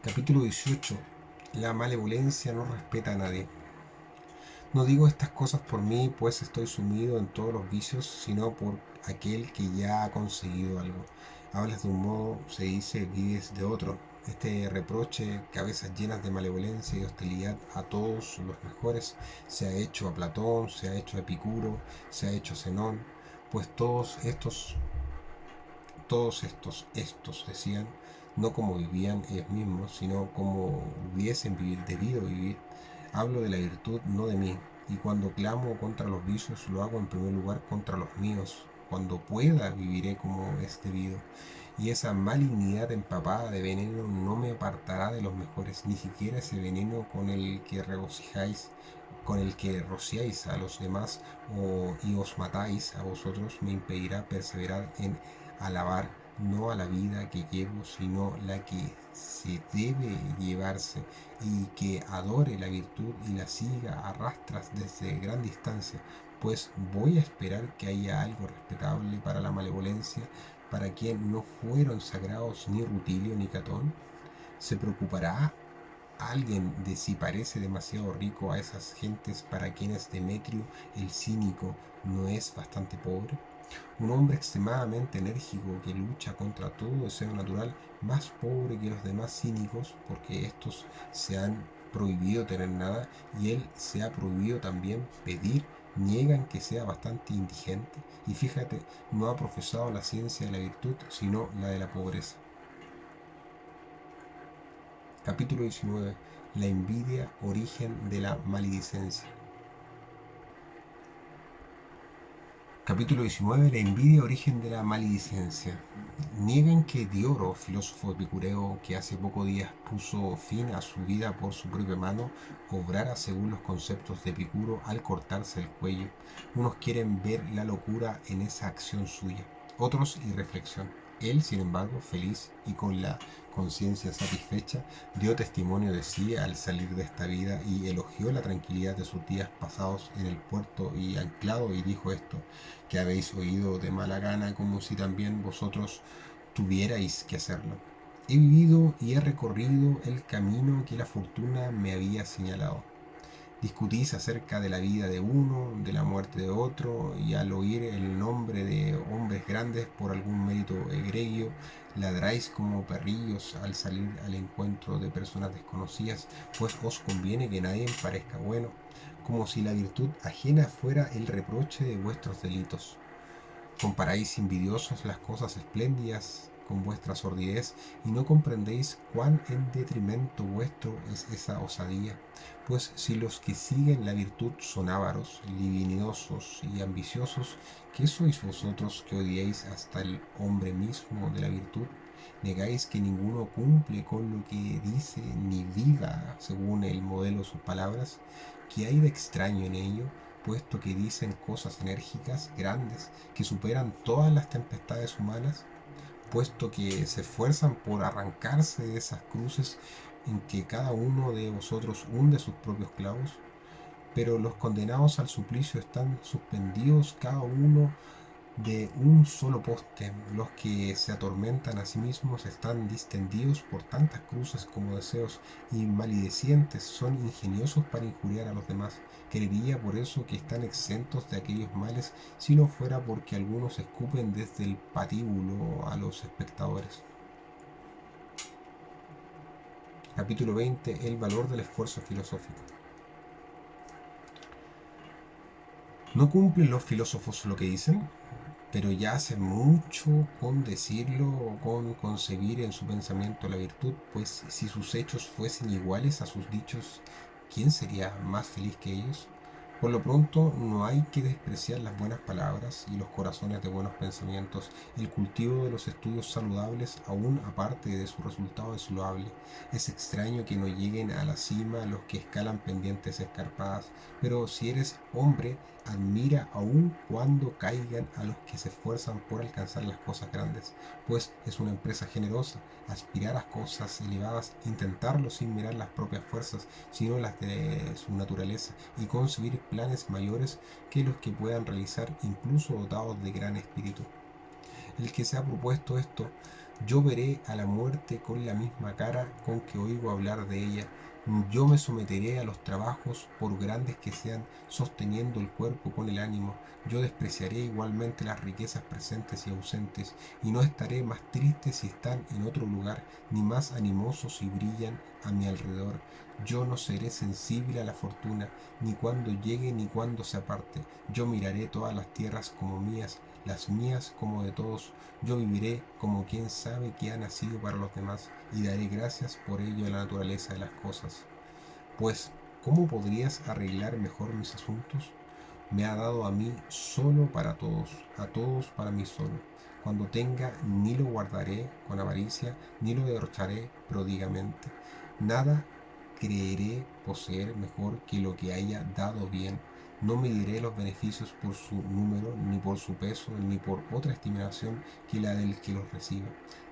Capítulo 18. La malevolencia no respeta a nadie. No digo estas cosas por mí, pues estoy sumido en todos los vicios, sino por aquel que ya ha conseguido algo. Hablas de un modo, se dice, vives de otro. Este reproche, cabezas llenas de malevolencia y hostilidad a todos los mejores, se ha hecho a Platón, se ha hecho a Epicuro, se ha hecho a Zenón, pues estos decían, no como vivían ellos mismos, sino como hubiesen debido vivir. Hablo de la virtud, no de mí, y cuando clamo contra los vicios, lo hago en primer lugar contra los míos. Cuando pueda, viviré como es debido. Y esa malignidad empapada de veneno no me apartará de los mejores, ni siquiera ese veneno con el que regocijáis, con el que rociáis a los demás y os matáis a vosotros, me impedirá perseverar en alabar no a la vida que llevo, sino la que se debe llevarse, y que adore la virtud y la siga a rastras desde gran distancia, pues voy a esperar que haya algo respetable para la malevolencia, para quien no fueron sagrados ni Rutilio ni Catón. ¿Se preocupará alguien de si parece demasiado rico a esas gentes para quienes Demetrio el cínico no es bastante pobre? Un hombre extremadamente enérgico que lucha contra todo deseo natural, más pobre que los demás cínicos, porque estos se han prohibido tener nada y él se ha prohibido también pedir, niegan que sea bastante indigente y fíjate, no ha profesado la ciencia de la virtud, sino la de la pobreza. Capítulo 19. La envidia, origen de la maledicencia. Capítulo 19. La envidia, origen de la maledicencia. Niegan que Dioro, filósofo epicureo que hace pocos días puso fin a su vida por su propia mano, obrara según los conceptos de Epicuro al cortarse el cuello. Unos quieren ver la locura en esa acción suya, otros irreflexión. Él, sin embargo, feliz y con la conciencia satisfecha, dio testimonio de sí al salir de esta vida y elogió la tranquilidad de sus días pasados en el puerto y anclado, y dijo esto, que habéis oído de mala gana, como si también vosotros tuvierais que hacerlo. He vivido y he recorrido el camino que la fortuna me había señalado. Discutís acerca de la vida de uno, de la muerte de otro, y al oír el nombre de hombres grandes por algún mérito egregio, ladráis como perrillos al salir al encuentro de personas desconocidas, pues os conviene que nadie parezca bueno, como si la virtud ajena fuera el reproche de vuestros delitos. Comparáis envidiosos las cosas espléndidas con vuestra sordidez y no comprendéis cuán en detrimento vuestro es esa osadía. Pues si los que siguen la virtud son ávaros, libidinosos y ambiciosos, ¿qué sois vosotros que odiáis hasta el hombre mismo de la virtud? Negáis que ninguno cumple con lo que dice ni viva según el modelo de sus palabras. ¿Qué hay de extraño en ello? Puesto que dicen cosas enérgicas, grandes, que superan todas las tempestades humanas, puesto que se esfuerzan por arrancarse de esas cruces en que cada uno de vosotros hunde sus propios clavos, pero los condenados al suplicio están suspendidos cada uno de un solo poste. Los que se atormentan a sí mismos están distendidos por tantas cruces como deseos y malidecientes son ingeniosos para injuriar a los demás. Creería por eso que están exentos de aquellos males si no fuera porque algunos escupen desde el patíbulo a los espectadores. Capítulo 20. El valor del esfuerzo filosófico. ¿No cumplen los filósofos lo que dicen? Pero ya hace mucho con decirlo o con concebir en su pensamiento la virtud, pues si sus hechos fuesen iguales a sus dichos, ¿quién sería más feliz que ellos? Por lo pronto, no hay que despreciar las buenas palabras y los corazones de buenos pensamientos. El cultivo de los estudios saludables, aún aparte de su resultado, es loable. Es extraño que no lleguen a la cima los que escalan pendientes escarpadas, pero si eres hombre, admira aun cuando caigan a los que se esfuerzan por alcanzar las cosas grandes, pues es una empresa generosa, aspirar a cosas elevadas, intentarlo sin mirar las propias fuerzas, sino las de su naturaleza, y concebir planes mayores que los que puedan realizar incluso dotados de gran espíritu. El que se ha propuesto esto, yo veré a la muerte con la misma cara con que oigo hablar de ella. Yo me someteré a los trabajos, por grandes que sean, sosteniendo el cuerpo con el ánimo. Yo despreciaré igualmente las riquezas presentes y ausentes, y no estaré más triste si están en otro lugar, ni más animosos si brillan a mi alrededor. Yo no seré sensible a la fortuna, ni cuando llegue ni cuando se aparte. Yo miraré todas las tierras como mías, las mías como de todos. Yo viviré como quien sabe que ha nacido para los demás, y daré gracias por ello a la naturaleza de las cosas. Pues, ¿cómo podrías arreglar mejor mis asuntos? Me ha dado a mí solo para todos, a todos para mí solo. Cuando tenga, ni lo guardaré con avaricia, ni lo derrocharé pródigamente. Nada creeré poseer mejor que lo que haya dado bien. No mediré los beneficios por su número, ni por su peso, ni por otra estimación que la del que los reciba.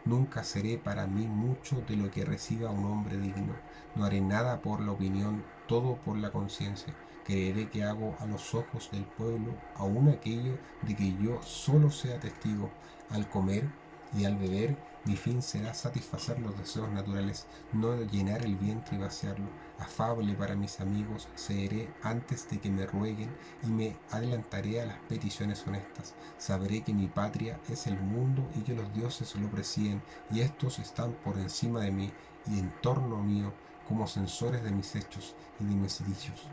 Nunca seré para mí mucho de lo que reciba un hombre digno. No haré nada por la opinión, todo por la conciencia. Creeré que hago a los ojos del pueblo aún aquello de que yo solo sea testigo. Al comer y al beber, mi fin será satisfacer los deseos naturales, no llenar el vientre y vaciarlo. Afable para mis amigos seré antes de que me rueguen, y me adelantaré a las peticiones honestas. Sabré que mi patria es el mundo y que los dioses lo presiden, y estos están por encima de mí y en torno mío, como censores de mis hechos y de mis dichos.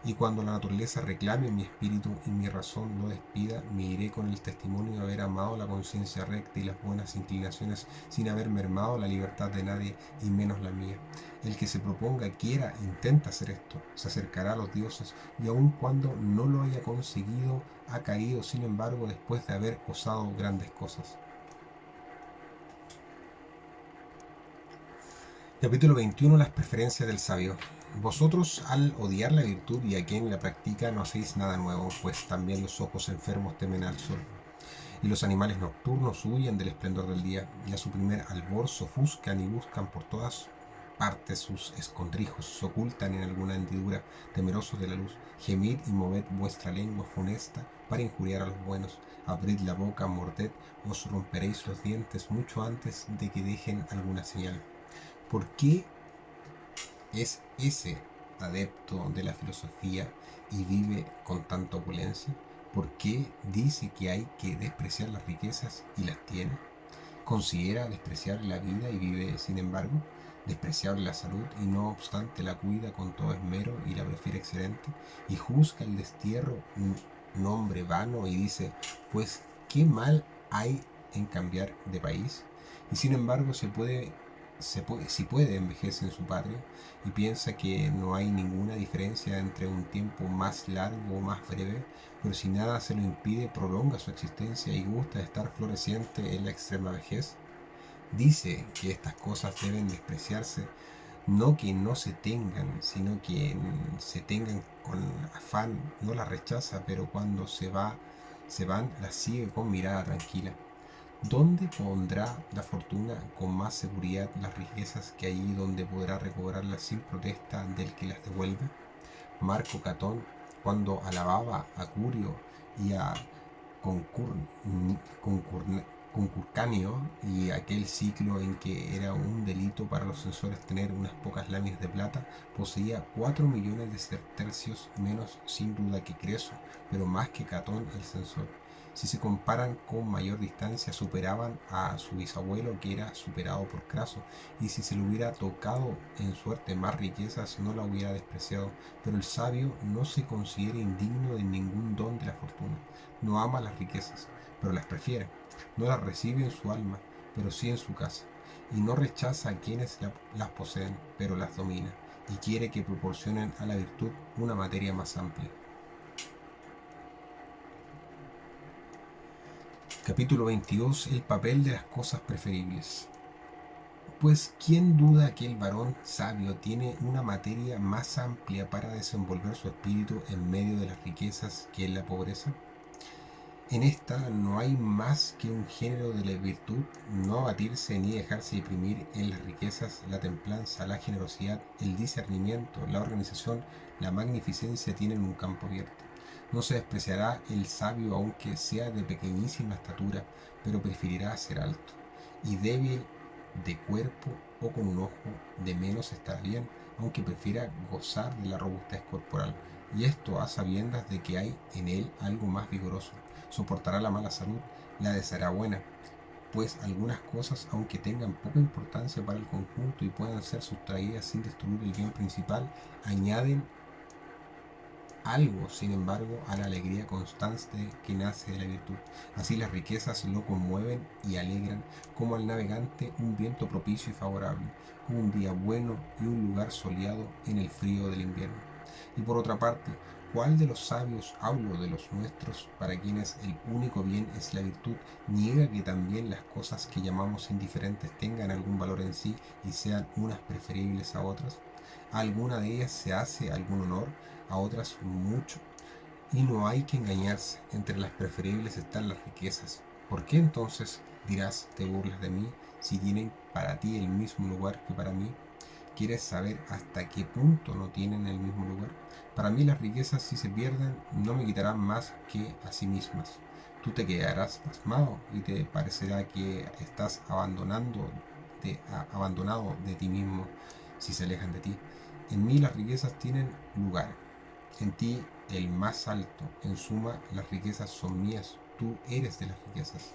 Y cuando la naturaleza reclame mi espíritu y mi razón lo despida, me iré con el testimonio de haber amado la conciencia recta y las buenas inclinaciones, sin haber mermado la libertad de nadie, y menos la mía. El que se proponga, quiera, intenta hacer esto, se acercará a los dioses, y aun cuando no lo haya conseguido, ha caído sin embargo después de haber osado grandes cosas. Capítulo 21. Las preferencias del sabio. Vosotros, al odiar la virtud y a quien la practica, no hacéis nada nuevo, pues también los ojos enfermos temen al sol, y los animales nocturnos huyen del esplendor del día, y a su primer albor se ofuscan y buscan por todas partes sus escondrijos, se ocultan en alguna hendidura, temerosos de la luz. Gemid y moved vuestra lengua funesta para injuriar a los buenos. Abrid la boca, morded, os romperéis los dientes mucho antes de que dejen alguna señal. ¿Por qué es ese adepto de la filosofía y vive con tanta opulencia? ¿Por qué dice que hay que despreciar las riquezas y las tiene? ¿Considera despreciable la vida y vive, sin embargo, despreciable la salud y no obstante la cuida con todo esmero y la prefiere excelente? ¿Y juzga el destierro un nombre vano y dice, pues, qué mal hay en cambiar de país? Y sin embargo si puede envejece en su patria y piensa que no hay ninguna diferencia entre un tiempo más largo o más breve, pero si nada se lo impide, prolonga su existencia y gusta de estar floreciente en la extrema vejez. Dice que estas cosas deben despreciarse, no que no se tengan, sino que se tengan con afán, no las rechaza, pero cuando se van, las sigue con mirada tranquila. ¿Dónde pondrá la fortuna con más seguridad las riquezas que allí donde podrá recobrarlas sin protesta del que las devuelve? Marco Catón, cuando alababa a Curio y a Concur, Concurcanio y aquel ciclo en que era un delito para los censores tener unas pocas láminas de plata, poseía 4 millones de sestercios menos sin duda que Creso, pero más que Catón el censor. Si se comparan con mayor distancia, superaban a su bisabuelo que era superado por Craso, y si se le hubiera tocado en suerte más riquezas, no la hubiera despreciado. Pero el sabio no se considera indigno de ningún don de la fortuna. No ama las riquezas, pero las prefiere. No las recibe en su alma, pero sí en su casa. Y no rechaza a quienes las poseen, pero las domina. Y quiere que proporcionen a la virtud una materia más amplia. Capítulo 22. El papel de las cosas preferibles. Pues, ¿quién duda que el varón sabio tiene una materia más amplia para desenvolver su espíritu en medio de las riquezas que en la pobreza? En esta no hay más que un género de la virtud, no abatirse ni dejarse deprimir en las riquezas, la templanza, la generosidad, el discernimiento, la organización, la magnificencia tienen un campo abierto. No se despreciará el sabio aunque sea de pequeñísima estatura, pero preferirá ser alto. Y débil de cuerpo o con un ojo de menos estará bien, aunque prefiera gozar de la robustez corporal. Y esto a sabiendas de que hay en él algo más vigoroso. Soportará la mala salud, la deseará buena, pues algunas cosas, aunque tengan poca importancia para el conjunto y puedan ser sustraídas sin destruir el bien principal, añaden algo, sin embargo, a la alegría constante que nace de la virtud. Así las riquezas lo conmueven y alegran, como al navegante un viento propicio y favorable, un día bueno y un lugar soleado en el frío del invierno. Y por otra parte, ¿cuál de los sabios, hablo de los nuestros, para quienes el único bien es la virtud, niega que también las cosas que llamamos indiferentes tengan algún valor en sí y sean unas preferibles a otras? A alguna de ellas se hace algún honor, a otras mucho, y no hay que engañarse, entre las preferibles están las riquezas. ¿Por qué entonces, dirás, te burlas de mí, si tienen para ti el mismo lugar que para mí? ¿Quieres saber hasta qué punto no tienen el mismo lugar? Para mí las riquezas, si se pierden, no me quitarán más que a sí mismas. Tú te quedarás pasmado y te parecerá que estás abandonado de ti mismo si se alejan de ti. En mí las riquezas tienen lugar, en ti el más alto. En suma, las riquezas son mías, tú eres de las riquezas.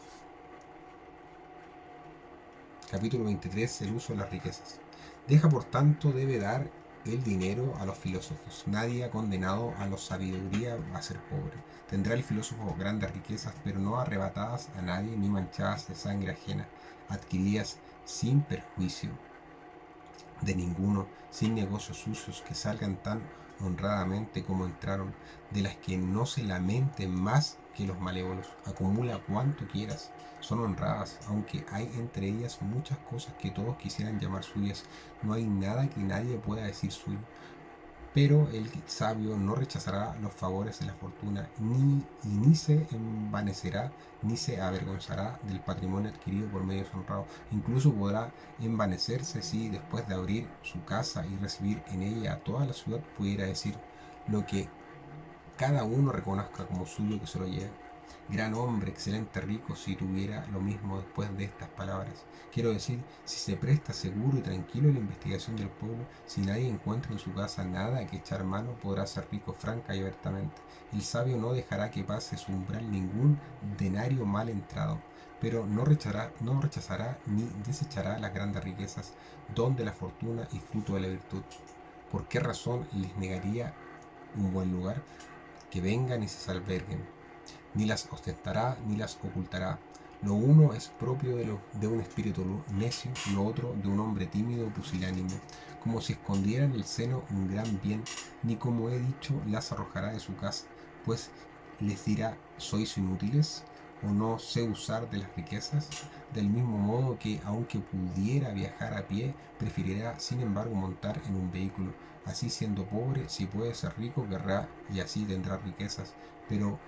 Capítulo 23. El uso de las riquezas. Deja por tanto debe dar el dinero a los filósofos. Nadie ha condenado a la sabiduría a ser pobre. Tendrá el filósofo grandes riquezas, pero no arrebatadas a nadie ni manchadas de sangre ajena, adquiridas sin perjuicio de ninguno, sin negocios sucios que salgan tan honradamente como entraron, de las que no se lamenten más que los malévolos. Acumula cuanto quieras, son honradas, aunque hay entre ellas muchas cosas que todos quisieran llamar suyas. No hay nada que nadie pueda decir suyo. Pero el sabio no rechazará los favores de la fortuna, ni se envanecerá, ni se avergonzará del patrimonio adquirido por medios honrados. Incluso podrá envanecerse si, después de abrir su casa y recibir en ella a toda la ciudad, pudiera decir lo que cada uno reconozca como suyo que se lo lleve. Gran hombre, excelente rico, si tuviera lo mismo después de estas palabras. Quiero decir, si se presta seguro y tranquilo a la investigación del pueblo, si nadie encuentra en su casa nada a que echar mano, podrá ser rico franca y abiertamente. El sabio no dejará que pase su umbral ningún denario mal entrado, pero no rechazará ni desechará las grandes riquezas, don de la fortuna y fruto de la virtud. ¿Por qué razón les negaría un buen lugar? Que vengan y se alberguen. Ni las ostentará ni las ocultará. Lo uno es propio de un espíritu necio, lo otro de un hombre tímido o pusilánime, como si escondiera en el seno un gran bien, ni como he dicho, las arrojará de su casa, pues les dirá, ¿sois inútiles? ¿O no sé usar de las riquezas? Del mismo modo que, aunque pudiera viajar a pie, preferirá sin embargo montar en un vehículo. Así, siendo pobre, si puede ser rico, querrá y así tendrá riquezas, pero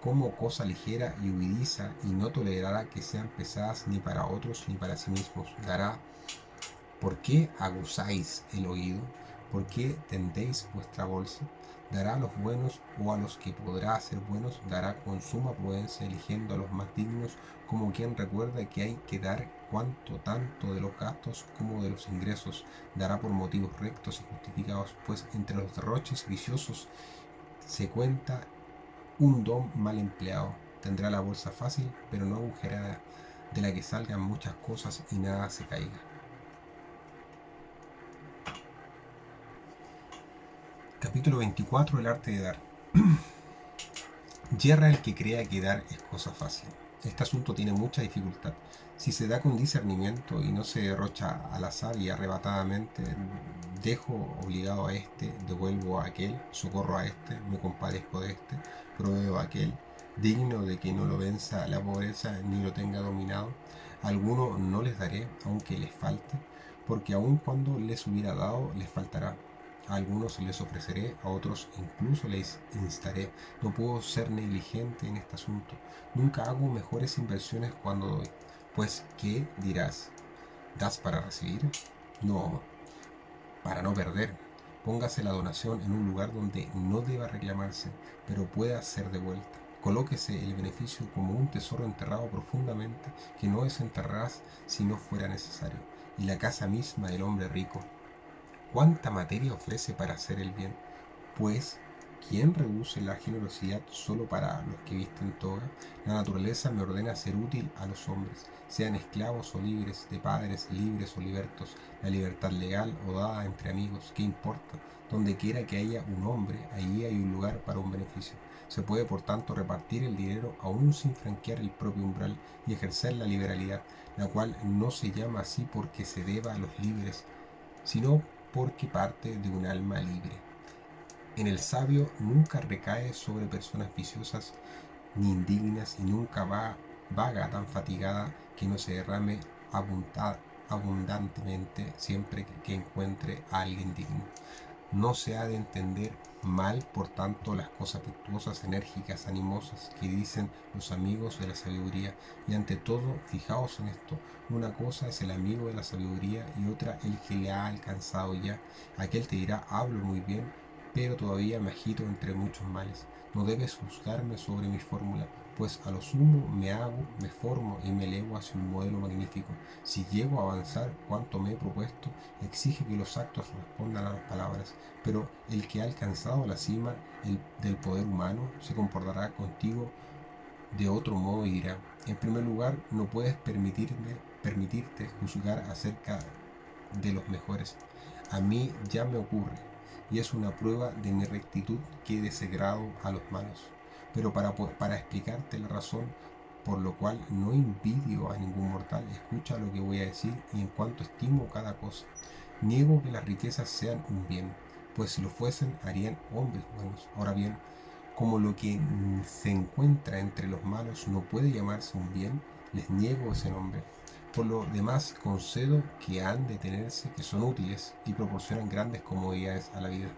como cosa ligera y huidiza, y no tolerará que sean pesadas ni para otros ni para sí mismos. Dará. ¿Por qué aguzáis el oído? ¿Por qué tendéis vuestra bolsa? Dará a los buenos o a los que podrá hacer buenos, dará con suma prudencia, eligiendo a los más dignos, como quien recuerda que hay que dar cuanto tanto de los gastos como de los ingresos. Dará por motivos rectos y justificados, pues entre los derroches viciosos se cuenta un don mal empleado. Tendrá la bolsa fácil, pero no agujerada, de la que salgan muchas cosas y nada se caiga. Capítulo 24. El arte de dar. Yerra el que crea que dar es cosa fácil. Este asunto tiene mucha dificultad. Si se da con discernimiento y no se derrocha al azar y arrebatadamente, dejo obligado a este, devuelvo a aquel, socorro a este, me compadezco de este, proveo a aquel, digno de que no lo venza la pobreza ni lo tenga dominado. A alguno no les daré, aunque les falte, porque aun cuando les hubiera dado, les faltará. A algunos les ofreceré, a otros incluso les instaré. No puedo ser negligente en este asunto. Nunca hago mejores inversiones cuando doy. Pues, ¿qué dirás? ¿Das para recibir? No, para no perder. Póngase la donación en un lugar donde no deba reclamarse, pero pueda ser devuelta. Colóquese el beneficio como un tesoro enterrado profundamente, que no desenterrarás si no fuera necesario. Y la casa misma del hombre rico, ¿cuánta materia ofrece para hacer el bien? Pues, ¿quién rehúse la generosidad solo para los que visten toga? La naturaleza me ordena ser útil a los hombres, sean esclavos o libres, de padres libres o libertos, la libertad legal o dada entre amigos, ¿qué importa? Donde quiera que haya un hombre, allí hay un lugar para un beneficio. Se puede, por tanto, repartir el dinero aún sin franquear el propio umbral y ejercer la liberalidad, la cual no se llama así porque se deba a los libres, sino porque parte de un alma libre. En el sabio nunca recae sobre personas viciosas ni indignas y nunca vaga tan fatigada que no se derrame abundantemente siempre que encuentre a alguien digno. No se ha de entender mal, por tanto, las cosas virtuosas, enérgicas, animosas que dicen los amigos de la sabiduría. Y ante todo, fijaos en esto: una cosa es el amigo de la sabiduría y otra el que le ha alcanzado ya. Aquel te dirá, hablo muy bien, pero todavía me agito entre muchos males. No debes juzgarme sobre mi fórmula, pues a lo sumo me hago, me formo y me elevo hacia un modelo magnífico. Si llego a avanzar cuanto me he propuesto, exige que los actos respondan a las palabras, pero el que ha alcanzado la cima del poder humano se comportará contigo de otro modo y dirá: en primer lugar, no puedes permitirte juzgar acerca de los mejores. A mí ya me ocurre, y es una prueba de mi rectitud que desagrado a los malos. Pero para explicarte la razón por lo cual no envidio a ningún mortal, escucha lo que voy a decir y en cuanto estimo cada cosa. Niego que las riquezas sean un bien, pues si lo fuesen harían hombres buenos. Ahora bien, como lo que se encuentra entre los malos no puede llamarse un bien, les niego ese nombre. Por lo demás, concedo que han de tenerse, que son útiles y proporcionan grandes comodidades a la vida.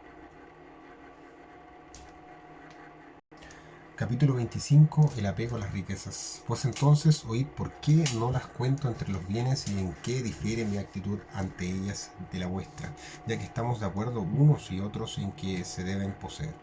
Capítulo 25. El apego a las riquezas. Pues entonces, oíd por qué no las cuento entre los bienes y en qué difiere mi actitud ante ellas de la vuestra, ya que estamos de acuerdo unos y otros en que se deben poseer.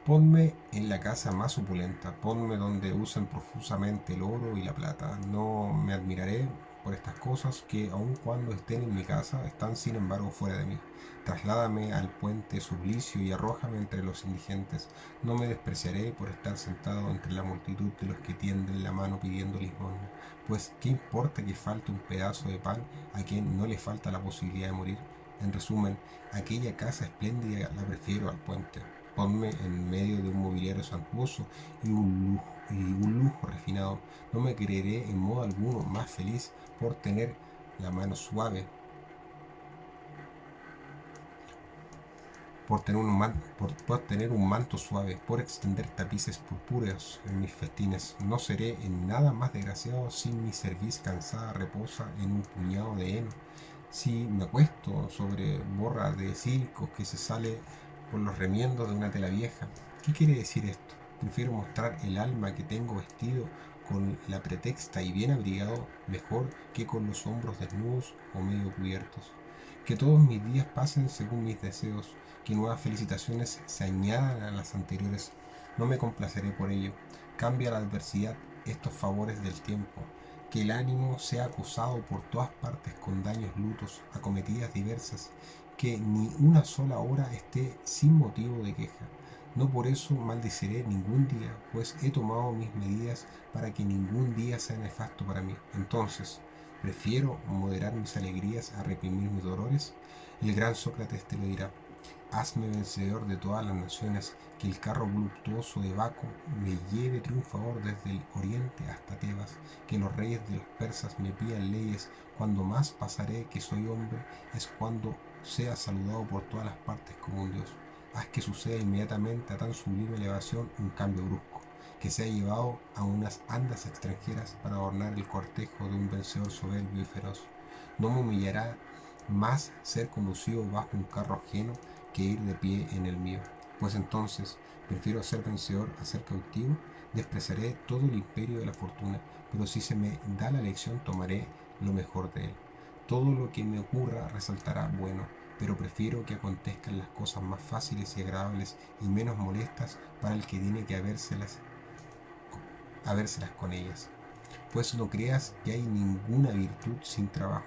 Ponme en la casa más opulenta, ponme donde usen profusamente el oro y la plata. No me admiraré por estas cosas que, aun cuando estén en mi casa, están sin embargo fuera de mí. Trasládame al puente suplicio y arrójame entre los indigentes. No me despreciaré por estar sentado entre la multitud de los que tienden la mano pidiendo limosna. Pues, ¿qué importa que falte un pedazo de pan a quien no le falta la posibilidad de morir? En resumen, aquella casa espléndida la prefiero al puente. Ponme en medio de un mobiliario suntuoso y un lujo refinado. No me creeré en modo alguno más feliz por tener la mano suave, por tener un manto suave, por extender tapices purpúreos en mis festines. No seré en nada más desgraciado si mi cerviz cansada reposa en un puñado de heno, si me acuesto sobre borra de circo que se sale por los remiendos de una tela vieja. ¿Qué quiere decir esto? Prefiero mostrar el alma que tengo vestido con la pretexta y bien abrigado mejor que con los hombros desnudos o medio cubiertos. Que todos mis días pasen según mis deseos, que nuevas felicitaciones se añadan a las anteriores. No me complaceré por ello. Cambia la adversidad estos favores del tiempo. Que el ánimo sea acusado por todas partes con daños lutos, acometidas diversas, que ni una sola hora esté sin motivo de queja. No por eso maldeciré ningún día, pues he tomado mis medidas para que ningún día sea nefasto para mí. Entonces, prefiero moderar mis alegrías a reprimir mis dolores. El gran Sócrates te lo dirá. Hazme vencedor de todas las naciones, que el carro voluptuoso de Baco me lleve triunfador desde el oriente hasta Tebas, que los reyes de los persas me pidan leyes. Cuando más pasaré que soy hombre es cuando sea saludado por todas las partes como un dios. Haz que suceda inmediatamente a tan sublime elevación un cambio brusco, que sea llevado a unas andas extranjeras para adornar el cortejo de un vencedor soberbio y feroz. No me humillará más ser conducido bajo un carro ajeno que ir de pie en el mío. Pues entonces prefiero ser vencedor a ser cautivo. Despreciaré todo el imperio de la fortuna, pero si se me da la elección tomaré lo mejor de él. Todo lo que me ocurra resaltará bueno, pero prefiero que acontezcan las cosas más fáciles y agradables y menos molestas para el que tiene que habérselas con ellas. Pues no creas que hay ninguna virtud sin trabajo,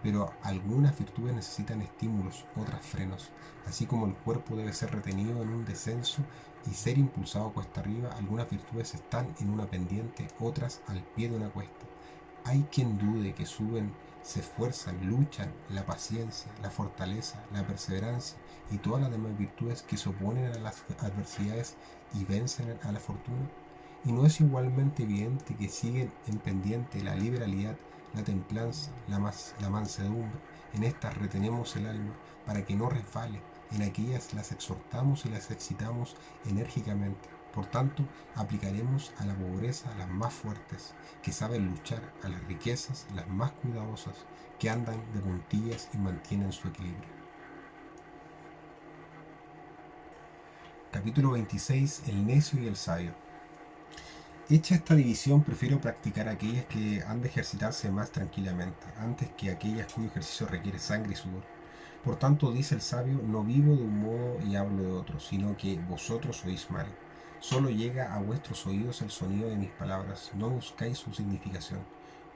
pero algunas virtudes necesitan estímulos, otras frenos. Así como el cuerpo debe ser retenido en un descenso y ser impulsado cuesta arriba, algunas virtudes están en una pendiente, otras al pie de una cuesta. Hay quien dude que suben, se esfuerzan, luchan, la paciencia, la fortaleza, la perseverancia y todas las demás virtudes que se oponen a las adversidades y vencen a la fortuna. Y no es igualmente evidente que siguen en pendiente la liberalidad, la templanza, la mansedumbre. En estas retenemos el alma para que no resbale, en aquellas las exhortamos y las excitamos enérgicamente. Por tanto, aplicaremos a la pobreza las más fuertes, que saben luchar, a las riquezas las más cuidadosas, que andan de puntillas y mantienen su equilibrio. Capítulo 26. El necio y el sabio. Hecha esta división, prefiero practicar aquellas que han de ejercitarse más tranquilamente, antes que aquellas cuyo ejercicio requiere sangre y sudor. Por tanto, dice el sabio, no vivo de un modo y hablo de otro, sino que vosotros oís mal. Solo llega a vuestros oídos el sonido de mis palabras, no buscáis su significación.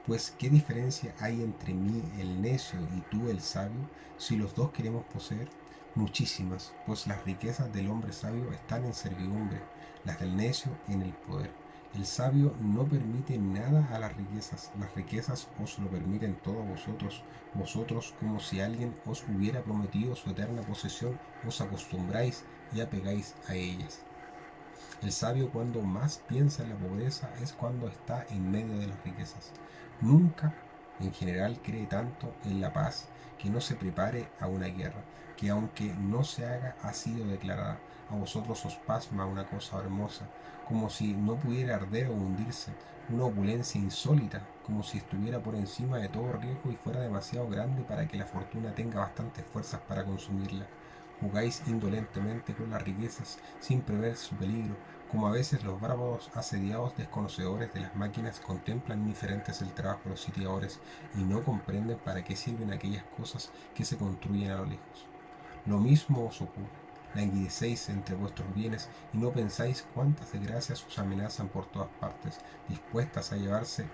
Pues, ¿qué diferencia hay entre mí, el necio, y tú, el sabio, si los dos queremos poseer? Muchísimas, pues las riquezas del hombre sabio están en servidumbre, las del necio en el poder. El sabio no permite nada a las riquezas os lo permiten todo a vosotros. Vosotros, como si alguien os hubiera prometido su eterna posesión, os acostumbráis y apegáis a ellas. El sabio cuando más piensa en la pobreza es cuando está en medio de las riquezas. Nunca, en general, cree tanto en la paz que no se prepare a una guerra, que aunque no se haga ha sido declarada. A vosotros os pasma una cosa hermosa, como si no pudiera arder o hundirse, una opulencia insólita, como si estuviera por encima de todo riesgo y fuera demasiado grande para que la fortuna tenga bastantes fuerzas para consumirla. Jugáis indolentemente con las riquezas sin prever su peligro, como a veces los bárbaros asediados desconocedores de las máquinas contemplan indiferentes el trabajo de los sitiadores y no comprenden para qué sirven aquellas cosas que se construyen a lo lejos. Lo mismo os ocurre. Languidecéis entre vuestros bienes y no pensáis cuántas desgracias os amenazan por todas partes, dispuestas a llevarse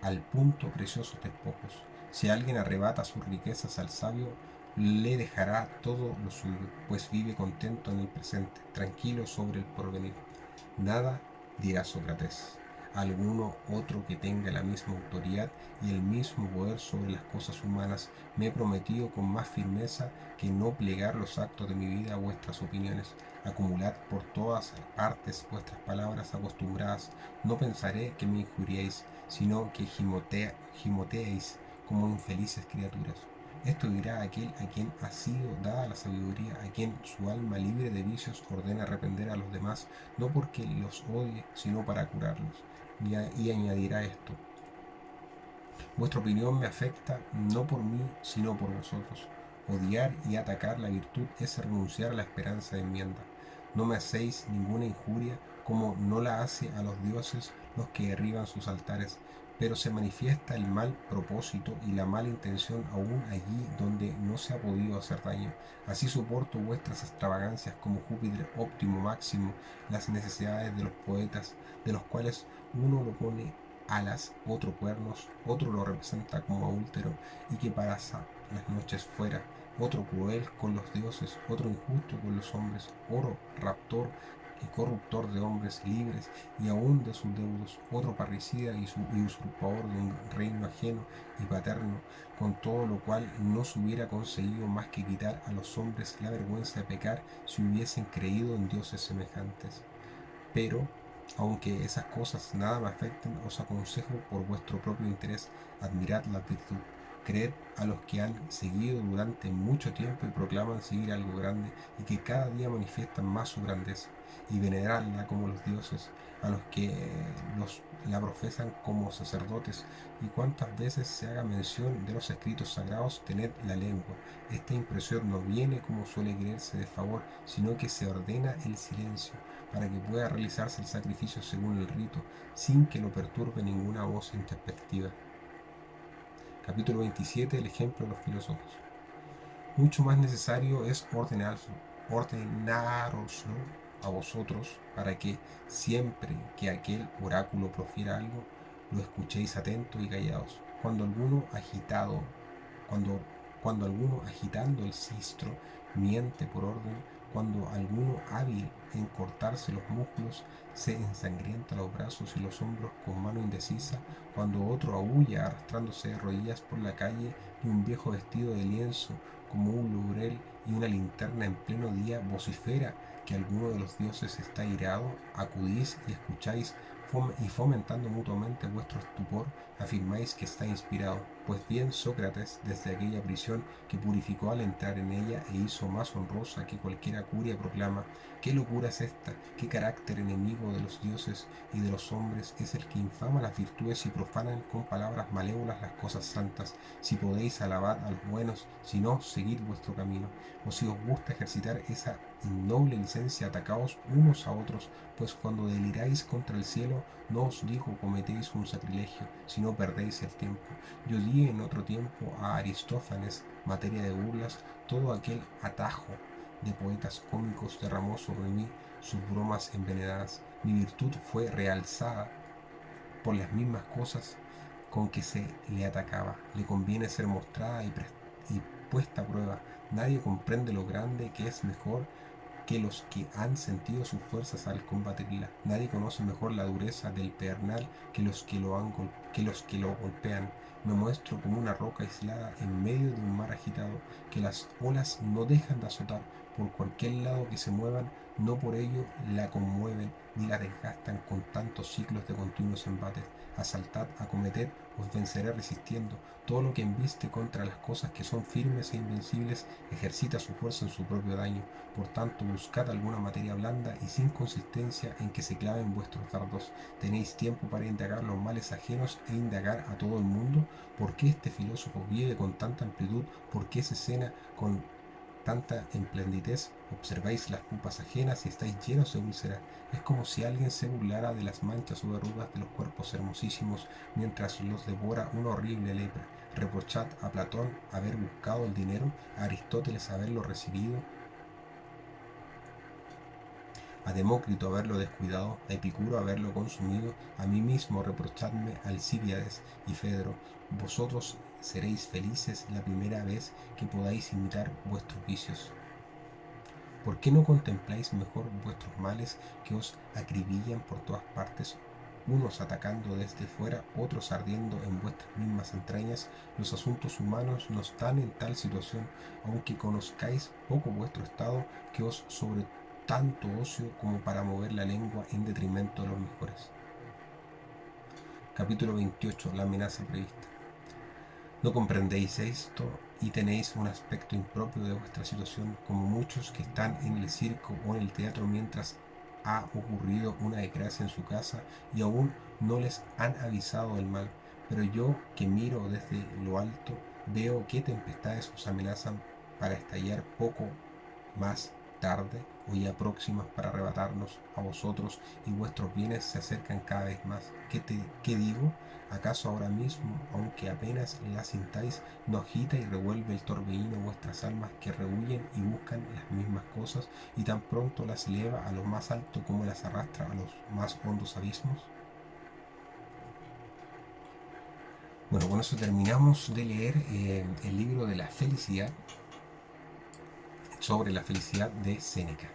al punto preciosos despojos. Si alguien arrebata sus riquezas al sabio, le dejará todo lo suyo, pues vive contento en el presente, tranquilo sobre el porvenir. Nada, dirá Sócrates, alguno otro que tenga la misma autoridad y el mismo poder sobre las cosas humanas, me he prometido con más firmeza que no plegar los actos de mi vida a vuestras opiniones. Acumulad por todas partes vuestras palabras acostumbradas. No pensaré que me injuriéis, sino que gimoteéis como infelices criaturas. Esto dirá aquel a quien ha sido dada la sabiduría, a quien su alma libre de vicios ordena arrepender a los demás, no porque los odie, sino para curarlos. Y añadirá esto: vuestra opinión me afecta no por mí, sino por vosotros. Odiar y atacar la virtud es renunciar a la esperanza de enmienda. No me hacéis ninguna injuria, como no la hace a los dioses los que derriban sus altares, pero se manifiesta el mal propósito y la mala intención aún allí donde no se ha podido hacer daño. Así soporto vuestras extravagancias como Júpiter óptimo máximo, las necesidades de los poetas, de los cuales uno lo pone alas, otro cuernos, otro lo representa como adúltero y que pasa las noches fuera, otro cruel con los dioses, otro injusto con los hombres, oro raptor y corruptor de hombres libres y aún de sus deudos, otro parricida y usurpador de un reino ajeno y paterno, con todo lo cual no se hubiera conseguido más que quitar a los hombres la vergüenza de pecar si hubiesen creído en dioses semejantes. Pero, aunque esas cosas nada me afecten, os aconsejo por vuestro propio interés, admirad la virtud, creed a los que han seguido durante mucho tiempo y proclaman seguir algo grande y que cada día manifiestan más su grandeza, y veneradla como los dioses, a los que la profesan como sacerdotes, y cuantas veces se haga mención de los escritos sagrados, tened la lengua. Esta impresión no viene como suele creerse de favor, sino que se ordena el silencio para que pueda realizarse el sacrificio según el rito, sin que lo perturbe ninguna voz introspectiva. Capítulo 27. El ejemplo de los filósofos. Mucho más necesario es ordenaroslo a vosotros, para que siempre que aquel oráculo profiera algo, lo escuchéis atentos y callados. Cuando, cuando alguno agitando el sistro miente por orden, cuando alguno hábil en cortarse los músculos se ensangrienta los brazos y los hombros con mano indecisa, cuando otro aúlla arrastrándose de rodillas por la calle y un viejo vestido de lienzo como un laurel y una linterna en pleno día vocifera que alguno de los dioses está irado, acudís y escucháis y fomentando mutuamente vuestro estupor, afirmáis que está inspirado. Pues bien, Sócrates, desde aquella prisión que purificó al entrar en ella e hizo más honrosa que cualquiera curia, proclama: ¿qué locura es esta? ¿Qué carácter enemigo de los dioses y de los hombres es el que infama las virtudes y profanan con palabras malévolas las cosas santas? Si podéis, alabad a los buenos; si no, seguid vuestro camino. O si os gusta ejercitar esa innoble licencia, atacaos unos a otros, pues cuando deliráis contra el cielo, no os digo cometéis un sacrilegio, sino perdéis el tiempo. Yo di en otro tiempo a Aristófanes, materia de burlas, todo aquel atajo de poetas cómicos derramó sobre mí sus bromas envenenadas. Mi virtud fue realzada por las mismas cosas con que se le atacaba. Le conviene ser mostrada y puesta a prueba. Nadie comprende lo grande que es mejor que los que han sentido sus fuerzas al combatirla. Nadie conoce mejor la dureza del pedernal que los que lo golpean. Me muestro como una roca aislada en medio de un mar agitado, que las olas no dejan de azotar. Por cualquier lado que se muevan, no por ello la conmueven ni la desgastan con tantos ciclos de continuos embates. Asaltad, acometed, os venceré resistiendo. Todo lo que embiste contra las cosas que son firmes e invencibles ejercita su fuerza en su propio daño. Por tanto, buscad alguna materia blanda y sin consistencia en que se claven vuestros dardos. Tenéis tiempo para indagar los males ajenos e indagar a todo el mundo. ¿Por qué este filósofo vive con tanta amplitud? ¿Por qué se cena con tanta esplendidez? Observáis las pupas ajenas y estáis llenos de úlceras. Es como si alguien se burlara de las manchas o verrugas de los cuerpos hermosísimos mientras los devora una horrible lepra. Reprochad a Platón haber buscado el dinero, a Aristóteles haberlo recibido, a Demócrito haberlo descuidado, a Epicuro haberlo consumido, a mí mismo reprochadme, Alcíbiades y Fedro. Vosotros seréis felices la primera vez que podáis imitar vuestros vicios. ¿Por qué no contempláis mejor vuestros males que os acribillan por todas partes, unos atacando desde fuera, otros ardiendo en vuestras mismas entrañas? Los asuntos humanos no están en tal situación, aunque conozcáis poco vuestro estado, que os sobre tanto ocio como para mover la lengua en detrimento de los mejores. Capítulo 28. La amenaza prevista. ¿No comprendéis esto y tenéis un aspecto impropio de vuestra situación, como muchos que están en el circo o en el teatro mientras ha ocurrido una desgracia en su casa y aún no les han avisado del mal? Pero yo, que miro desde lo alto, veo qué tempestades os amenazan para estallar poco más tarde o ya próximas para arrebatarnos a vosotros, y vuestros bienes se acercan cada vez más. ¿Qué digo? ¿Acaso ahora mismo, aunque apenas la sintáis, no agita y revuelve el torbellino vuestras almas, que rehuyen y buscan las mismas cosas, y tan pronto las eleva a lo más alto como las arrastra a los más hondos abismos? Bueno, con eso terminamos de leer el libro de la felicidad, sobre la felicidad de Séneca.